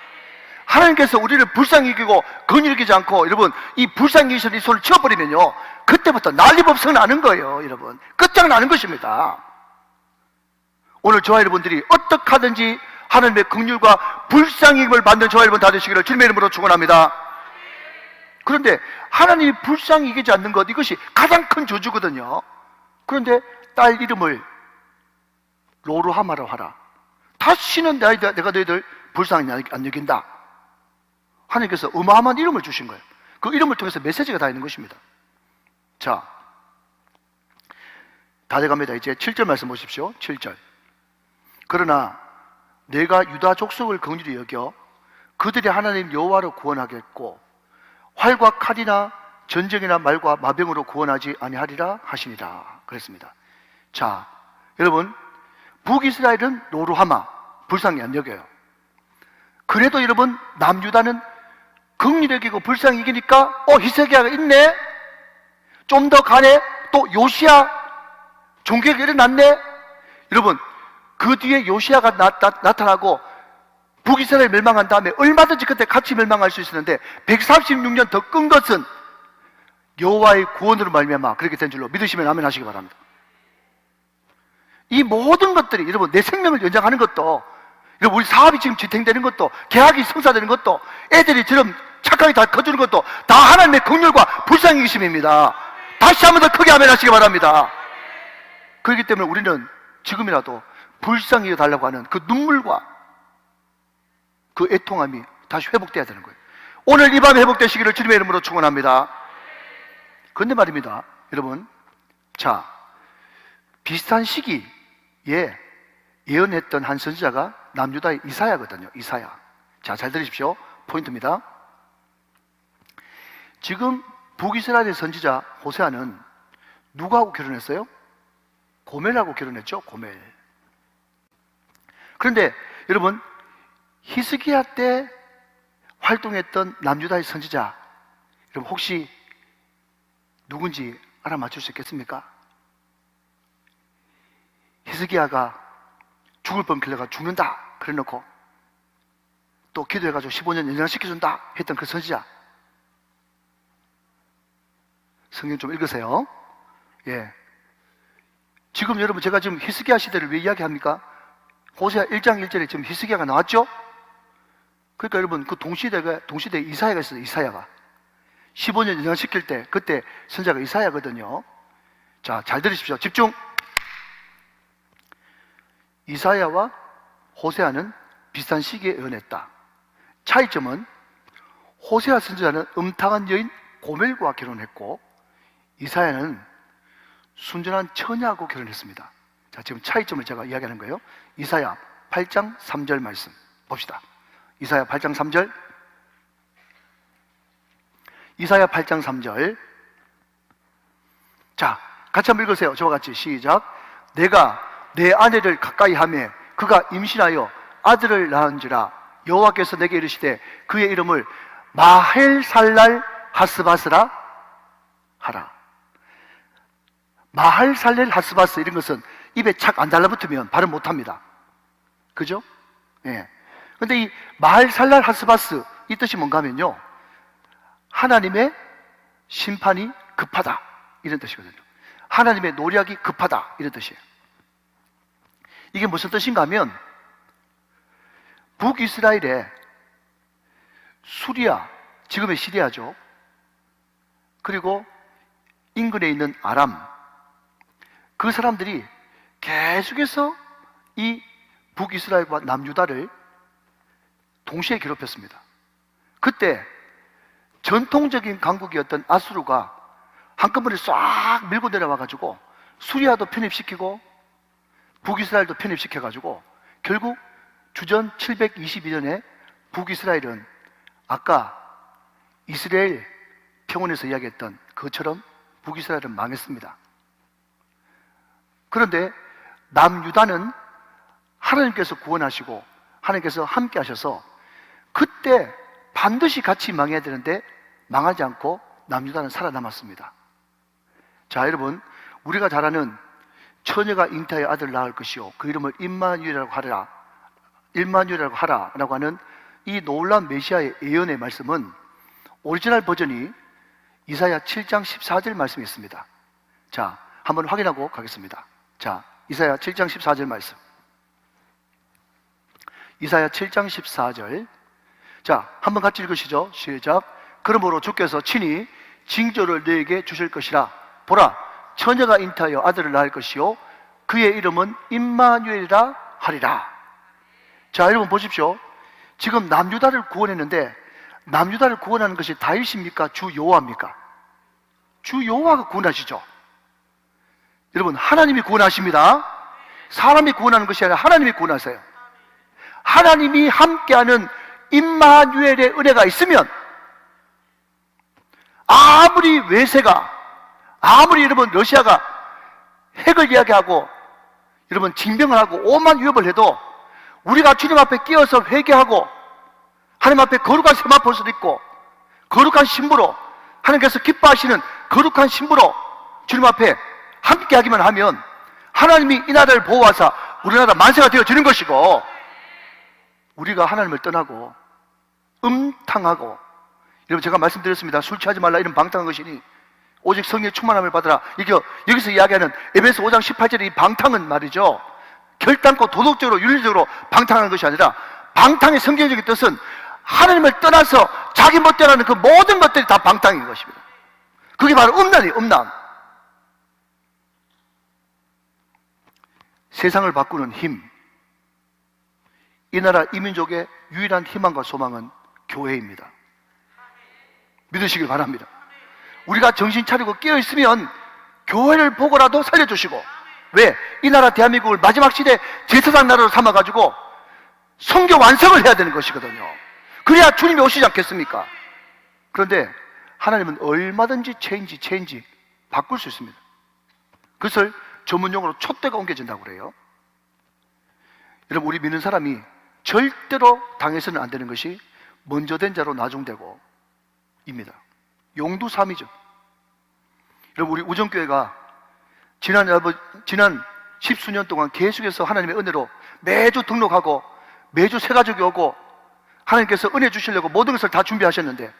하나님께서 우리를 불쌍히 여기고 긍휼히 여기지 않고 여러분 이 불쌍히 여기신 이 손을 치워버리면요 그때부터 난리법석 나는 거예요. 여러분 끝장나는 것입니다. 오늘 저와 여러분들이 어떻게 하든지 하나님의 긍휼과 불쌍히 여김을 받는 저와 여러분 다 되시기를 주님의 이름으로 축원합니다. 그런데 하나님이 불쌍히 여기지 않는 것 이것이 가장 큰 저주거든요. 그런데 딸 이름을 로루하마로 하라. 다시는 내가 너희들 불쌍히 안 여긴다. 하나님께서 어마어마한 이름을 주신 거예요. 그 이름을 통해서 메시지가 다 있는 것입니다. 자, 다 돼갑니다. 이제 7절 말씀 보십시오. 7절. 그러나 내가 유다 족속을 긍휼히 여겨 그들이 하나님 여호와로 구원하겠고 활과 칼이나 전쟁이나 말과 마병으로 구원하지 아니하리라 하시니라 그랬습니다. 자, 여러분 북이스라엘은 로루하마 불쌍히 안 여겨요. 그래도 여러분 남유다는 긍휼히 여기고 불쌍히 여기니까 히스기야가 있네. 좀 더 가네. 또 요시야 종교가 일어났네. 여러분 그 뒤에 요시야가 나타나고 북이스라엘 멸망한 다음에 얼마든지 그때 같이 멸망할 수 있었는데 136년 더 끈 것은 여호와의 구원으로 말미암아 그렇게 된 줄로 믿으시면 아멘 하시기 바랍니다. 이 모든 것들이 여러분 내 생명을 연장하는 것도 여러분 우리 사업이 지금 지탱되는 것도 계약이 성사되는 것도 애들이 지금 착하게 다 커주는 것도 다 하나님의 긍휼과 불쌍히 계심입니다. 다시 한 번 더 크게 아멘 하시기 바랍니다. 그렇기 때문에 우리는 지금이라도 불쌍히 달라고 하는 그 눈물과 그 애통함이 다시 회복돼야 되는 거예요. 오늘 이 밤에 회복되시기를 주님의 이름으로 축원합니다. 그런데 말입니다. 여러분 자 비슷한 시기에 예언했던 한 선지자가 남유다의 이사야거든요. 이사야. 자, 잘 들으십시오. 포인트입니다. 지금 북이스라엘의 선지자 호세아는 누구하고 결혼했어요? 고멜하고 결혼했죠. 고멜. 그런데 여러분 히스기야 때 활동했던 남유다의 선지자 여러분 혹시 누군지 알아맞힐 수 있겠습니까? 히스기야가 죽을 뻔 길러가 죽는다 그래 놓고 또 기도해가지고 15년 연장시켜준다 했던 그 선지자 성경 좀 읽으세요. 예. 지금 여러분 제가 지금 히스기야 시대를 왜 이야기합니까? 호세아 1장 1절에 지금 히스기야가 나왔죠? 그러니까 여러분 그 동시대에 이사야가 있어요. 이사야가 15년 연장시킬 때 그때 선지자가 이사야거든요. 자, 잘 들으십시오. 집중. 이사야와 호세아는 비슷한 시기에 예언했다. 차이점은 호세아 선지자는 음탕한 여인 고멜과 결혼했고 이사야는 순전한 처녀하고 결혼했습니다. 자, 지금 차이점을 제가 이야기하는 거예요. 이사야 8장 3절 말씀 봅시다. 이사야 8장 3절. 이사야 8장 3절. 자, 같이 한번 읽으세요. 저와 같이 시작. 내가 내 아내를 가까이 하며 그가 임신하여 아들을 낳은지라 여호와께서 내게 이르시되 그의 이름을 마헬살랄 하스바스라 하라. 마헬살랄 하스바스 이런 것은 입에 착 안 달라붙으면 발음 못합니다. 그죠? 예. 근데 이 마할살랄 하스바스, 이 뜻이 뭔가 하면요, 하나님의 심판이 급하다, 이런 뜻이거든요. 하나님의 노력이 급하다, 이런 뜻이에요. 이게 무슨 뜻인가 하면, 북이스라엘에 수리아, 지금의 시리아죠, 그리고 인근에 있는 아람, 그 사람들이 계속해서 이 북이스라엘과 남유다를 동시에 괴롭혔습니다. 그때 전통적인 강국이었던 아수르가 한꺼번에 싹 밀고 내려와가지고 수리아도 편입시키고 북이스라엘도 편입시켜가지고 결국 주전 722년에 북이스라엘은 아까 이스라엘 평원에서 이야기했던 그것처럼 북이스라엘은 망했습니다. 그런데 남유다는 하나님께서 구원하시고 하나님께서 함께 하셔서 그때 반드시 같이 망해야 되는데 망하지 않고 남유다는 살아남았습니다. 자, 여러분, 우리가 잘 아는 처녀가 잉태하여 아들을 낳을 것이요 그 이름을 임마누엘이라고 하라라고 하는 이 놀라운 메시아의 예언의 말씀은 오리지널 버전이 이사야 7장 14절 말씀이 있습니다. 자, 한번 확인하고 가겠습니다. 자, 이사야 7장 14절 말씀. 이사야 7장 14절. 자, 한번 같이 읽으시죠. 시작. 그러므로 주께서 친히 징조를 너에게 주실 것이라. 보라, 처녀가 잉태하여 아들을 낳을 것이요 그의 이름은 임마누엘이라 하리라. 자, 여러분 보십시오. 지금 남유다를 구원했는데 남유다를 구원하는 것이 다윗입니까? 주 여호와입니까? 주 여호와가 구원하시죠. 여러분, 하나님이 구원하십니다. 사람이 구원하는 것이 아니라 하나님이 구원하세요. 하나님이 함께하는 임마누엘의 은혜가 있으면 아무리 외세가, 아무리 여러분 러시아가 핵을 이야기하고 여러분 징병을 하고 오만 위협을 해도 우리가 주님 앞에 끼어서 회개하고 하나님 앞에 거룩한 세마포를 입고 거룩한 신부로 하나님께서 기뻐하시는 거룩한 신부로 주님 앞에 함께하기만 하면 하나님이 이 나라를 보호하사 우리나라 만세가 되어지는 것이고, 우리가 하나님을 떠나고 음탕하고, 여러분 제가 말씀드렸습니다. 술 취하지 말라 이런 방탕한 것이니 오직 성령의 충만함을 받으라. 이게 여기서 이야기하는 에베소 5장 18절의 이 방탕은 말이죠, 결단코 도덕적으로 윤리적으로 방탕하는 것이 아니라, 방탕의 성경적인 뜻은 하나님을 떠나서 자기 멋대로 하는 그 모든 것들이 다 방탕인 것입니다. 그게 바로 음란이에요. 음란. 세상을 바꾸는 힘, 이 나라 이민족의 유일한 희망과 소망은 교회입니다. 믿으시길 바랍니다. 우리가 정신 차리고 깨어있으면 교회를 보고라도 살려주시고, 왜? 이 나라 대한민국을 마지막 시대 제사장 나라로 삼아가지고 성교 완성을 해야 되는 것이거든요. 그래야 주님이 오시지 않겠습니까? 그런데 하나님은 얼마든지 체인지 바꿀 수 있습니다. 그것을 전문용어로 촛대가 옮겨진다고 그래요. 여러분, 우리 믿는 사람이 절대로 당해서는 안 되는 것이 먼저 된 자로 나중되고 입니다. 용두삼이죠. 여러분, 우리 우정교회가 지난 10수년 동안 계속해서 하나님의 은혜로 매주 등록하고 매주 새 가족이 오고 하나님께서 은혜 주시려고 모든 것을 다 준비하셨는데,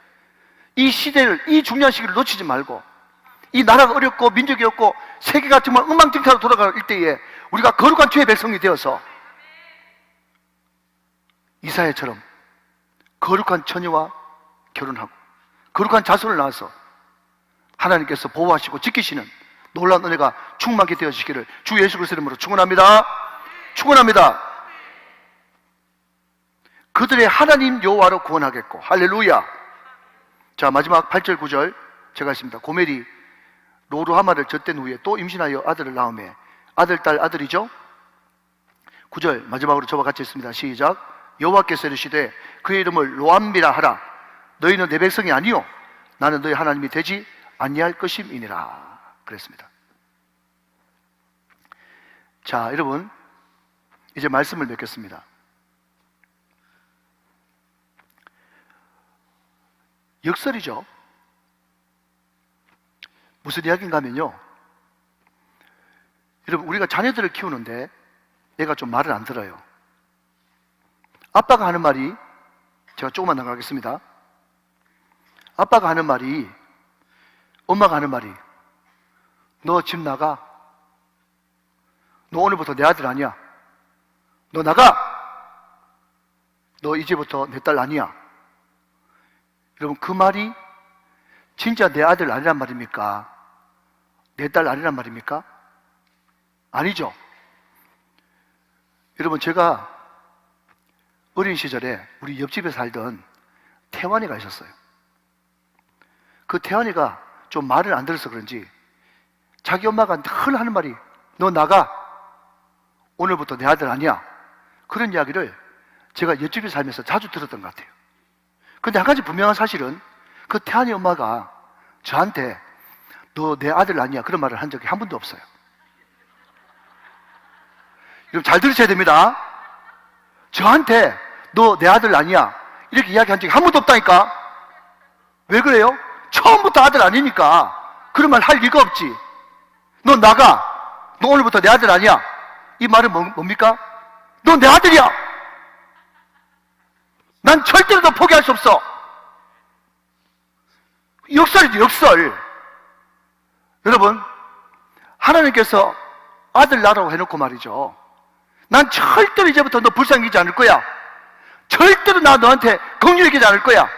이 시대를, 이 중요한 시기를 놓치지 말고, 이 나라가 어렵고 민족이 없고 세계가 정말 엉망진창으로 돌아갈 때에 우리가 거룩한 주의 백성이 되어서 이사야처럼 거룩한 처녀와 결혼하고 거룩한 자손을 낳아서 하나님께서 보호하시고 지키시는 놀라운 은혜가 충만하게 되어지기를 주 예수 그리스도의 이름으로 축원합니다. 축원합니다. 그들의 하나님 여호와로 구원하겠고, 할렐루야. 자, 마지막 8절 9절 제가 했습니다. 고멜이 로루하마를 젖댄 후에 또 임신하여 아들을 낳으매, 아들 딸 아들이죠. 9절 마지막으로 저와 같이 했습니다. 시작. 여호와께서 이르시되 그의 이름을 로암미라 하라. 너희는 내 백성이 아니요 나는 너희 하나님이 되지 아니할 것임이니라 그랬습니다. 자, 여러분, 이제 말씀을 맺겠습니다. 역설이죠. 무슨 이야기인가 하면요, 여러분, 우리가 자녀들을 키우는데 얘가 좀 말을 안 들어요. 아빠가 하는 말이, 제가 조금만 나가겠습니다. 아빠가 하는 말이, 엄마가 하는 말이, 너 집 나가. 너 오늘부터 내 아들 아니야. 너 나가. 너 이제부터 내 딸 아니야. 여러분, 그 말이 진짜 내 아들 아니란 말입니까? 내 딸 아니란 말입니까? 아니죠. 여러분, 제가 어린 시절에 우리 옆집에 살던 태환이가 있었어요. 그 태환이가 좀 말을 안 들어서 그런지 자기 엄마가 늘 하는 말이, 너 나가. 오늘부터 내 아들 아니야. 그런 이야기를 제가 옆집에 살면서 자주 들었던 것 같아요. 근데 한 가지 분명한 사실은 그 태환이 엄마가 저한테 너 내 아들 아니야 그런 말을 한 적이 한 번도 없어요. 여러분 잘 들으셔야 됩니다. 저한테 너 내 아들 아니야 이렇게 이야기한 적이 한 번도 없다니까. 왜 그래요? 처음부터 아들 아니니까 그런 말 할 리가 없지. 너 나가. 너 오늘부터 내 아들 아니야. 이 말은 뭡니까? 너 내 아들이야. 난 절대로 너 포기할 수 없어. 역설이죠, 역설. 여러분, 하나님께서 아들 낳으라고 해놓고 말이죠. 난 절대로 이제부터 너 불쌍히 여기지 않을 거야. 절대로 나 너한테 긍휼히 여기지 않을 거야.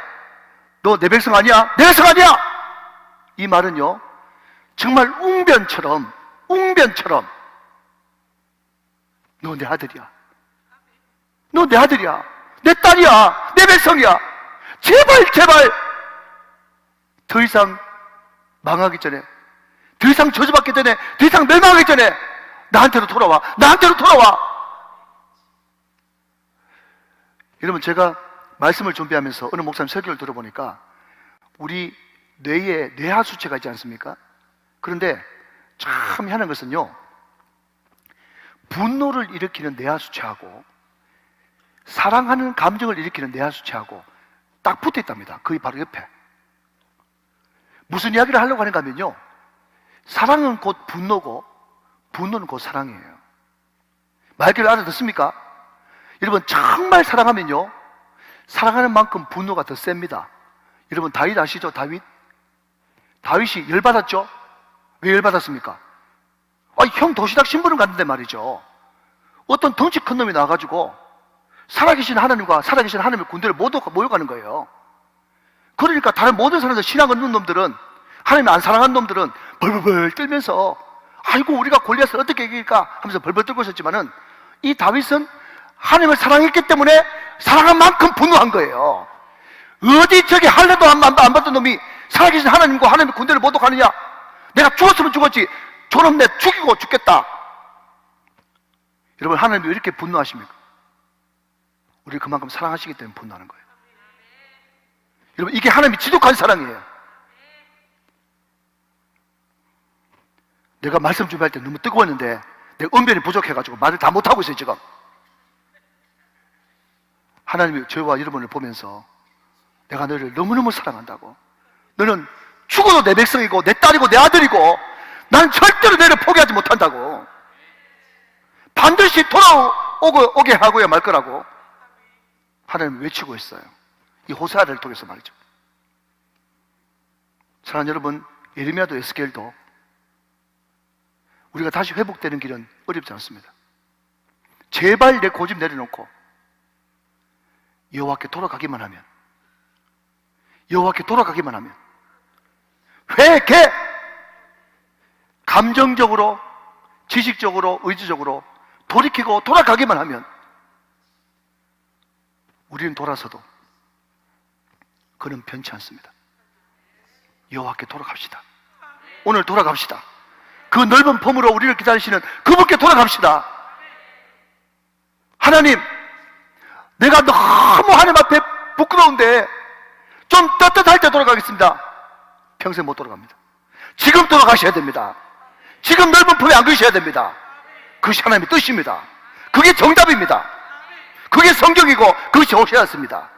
너 내 백성 아니야? 내 백성 아니야! 이 말은요, 정말 웅변처럼 너 내 아들이야. 너 내 아들이야. 내 딸이야. 내 백성이야. 제발 더 이상 망하기 전에, 더 이상 저주받기 전에, 더 이상 멸망하기 전에 나한테로 돌아와. 여러분, 제가 말씀을 준비하면서 어느 목사님 설교를 들어보니까 우리 뇌에 뇌하수체가 있지 않습니까? 그런데 참 희한한 것은요, 분노를 일으키는 뇌하수체하고 사랑하는 감정을 일으키는 뇌하수체하고 딱 붙어 있답니다. 거의 바로 옆에. 무슨 이야기를 하려고 하는가 하면요, 사랑은 곧 분노고 분노는 곧 사랑이에요. 말귀를 알아듣습니까? 여러분, 정말 사랑하면요, 사랑하는 만큼 분노가 더 셉니다. 여러분, 다윗 아시죠? 다윗이 열받았죠? 왜 열받았습니까? 형 도시락 신부름 갔는데 말이죠, 어떤 덩치 큰 놈이 나와가지고 살아계신 하나님과 살아계신 하나님의 군대를 모여가는 거예요. 그러니까 다른 모든 사람들, 신앙 없는 놈들은, 하나님 안 사랑하는 놈들은 벌벌 떨면서 아이고 우리가 골리앗을 어떻게 이길까 하면서 벌벌 떨고 있었지만은, 이 다윗은 하나님을 사랑했기 때문에 사랑한 만큼 분노한 거예요. 어디 저기 할례도 안 받던 놈이 살아계신 하나님과 하나님의 군대를 모두 가느냐. 내가 죽었으면 죽었지, 저놈 내 죽이고 죽겠다. 여러분, 하나님이 왜 이렇게 분노하십니까? 우리를 그만큼 사랑하시기 때문에 분노하는 거예요. 여러분, 이게 하나님이 지독한 사랑이에요. 내가 말씀 준비할 때 너무 뜨거웠는데 내가 언변이 부족해가지고 말을 다 못하고 있어요 지금. 하나님이 저와 여러분을 보면서 내가 너를 너무너무 사랑한다고, 너는 죽어도 내 백성이고 내 딸이고 내 아들이고 난 절대로 너를 포기하지 못한다고, 반드시 돌아오게 하고야 말 거라고 하나님이 외치고 있어요. 이 호세아를 통해서 말이죠. 사랑하는 여러분, 예레미야도 에스겔도 우리가 다시 회복되는 길은 어렵지 않습니다. 제발 내 고집 내려놓고 여호와께 돌아가기만 하면, 회개! 감정적으로, 지식적으로, 의지적으로 돌이키고 돌아가기만 하면 우리는 돌아서도 그는 변치 않습니다. 여호와께 돌아갑시다. 오늘 돌아갑시다. 그 넓은 품으로 우리를 기다리시는 그분께 돌아갑시다. 하나님, 내가 너무 하나님 앞에 부끄러운데 좀 떳떳할 때 돌아가겠습니다. 평생 못 돌아갑니다. 지금 돌아가셔야 됩니다. 지금 넓은 품에 안기셔야 됩니다. 그것이 하나님의 뜻입니다. 그게 정답입니다. 그게 성경이고 그것이 오셔야 했습니다.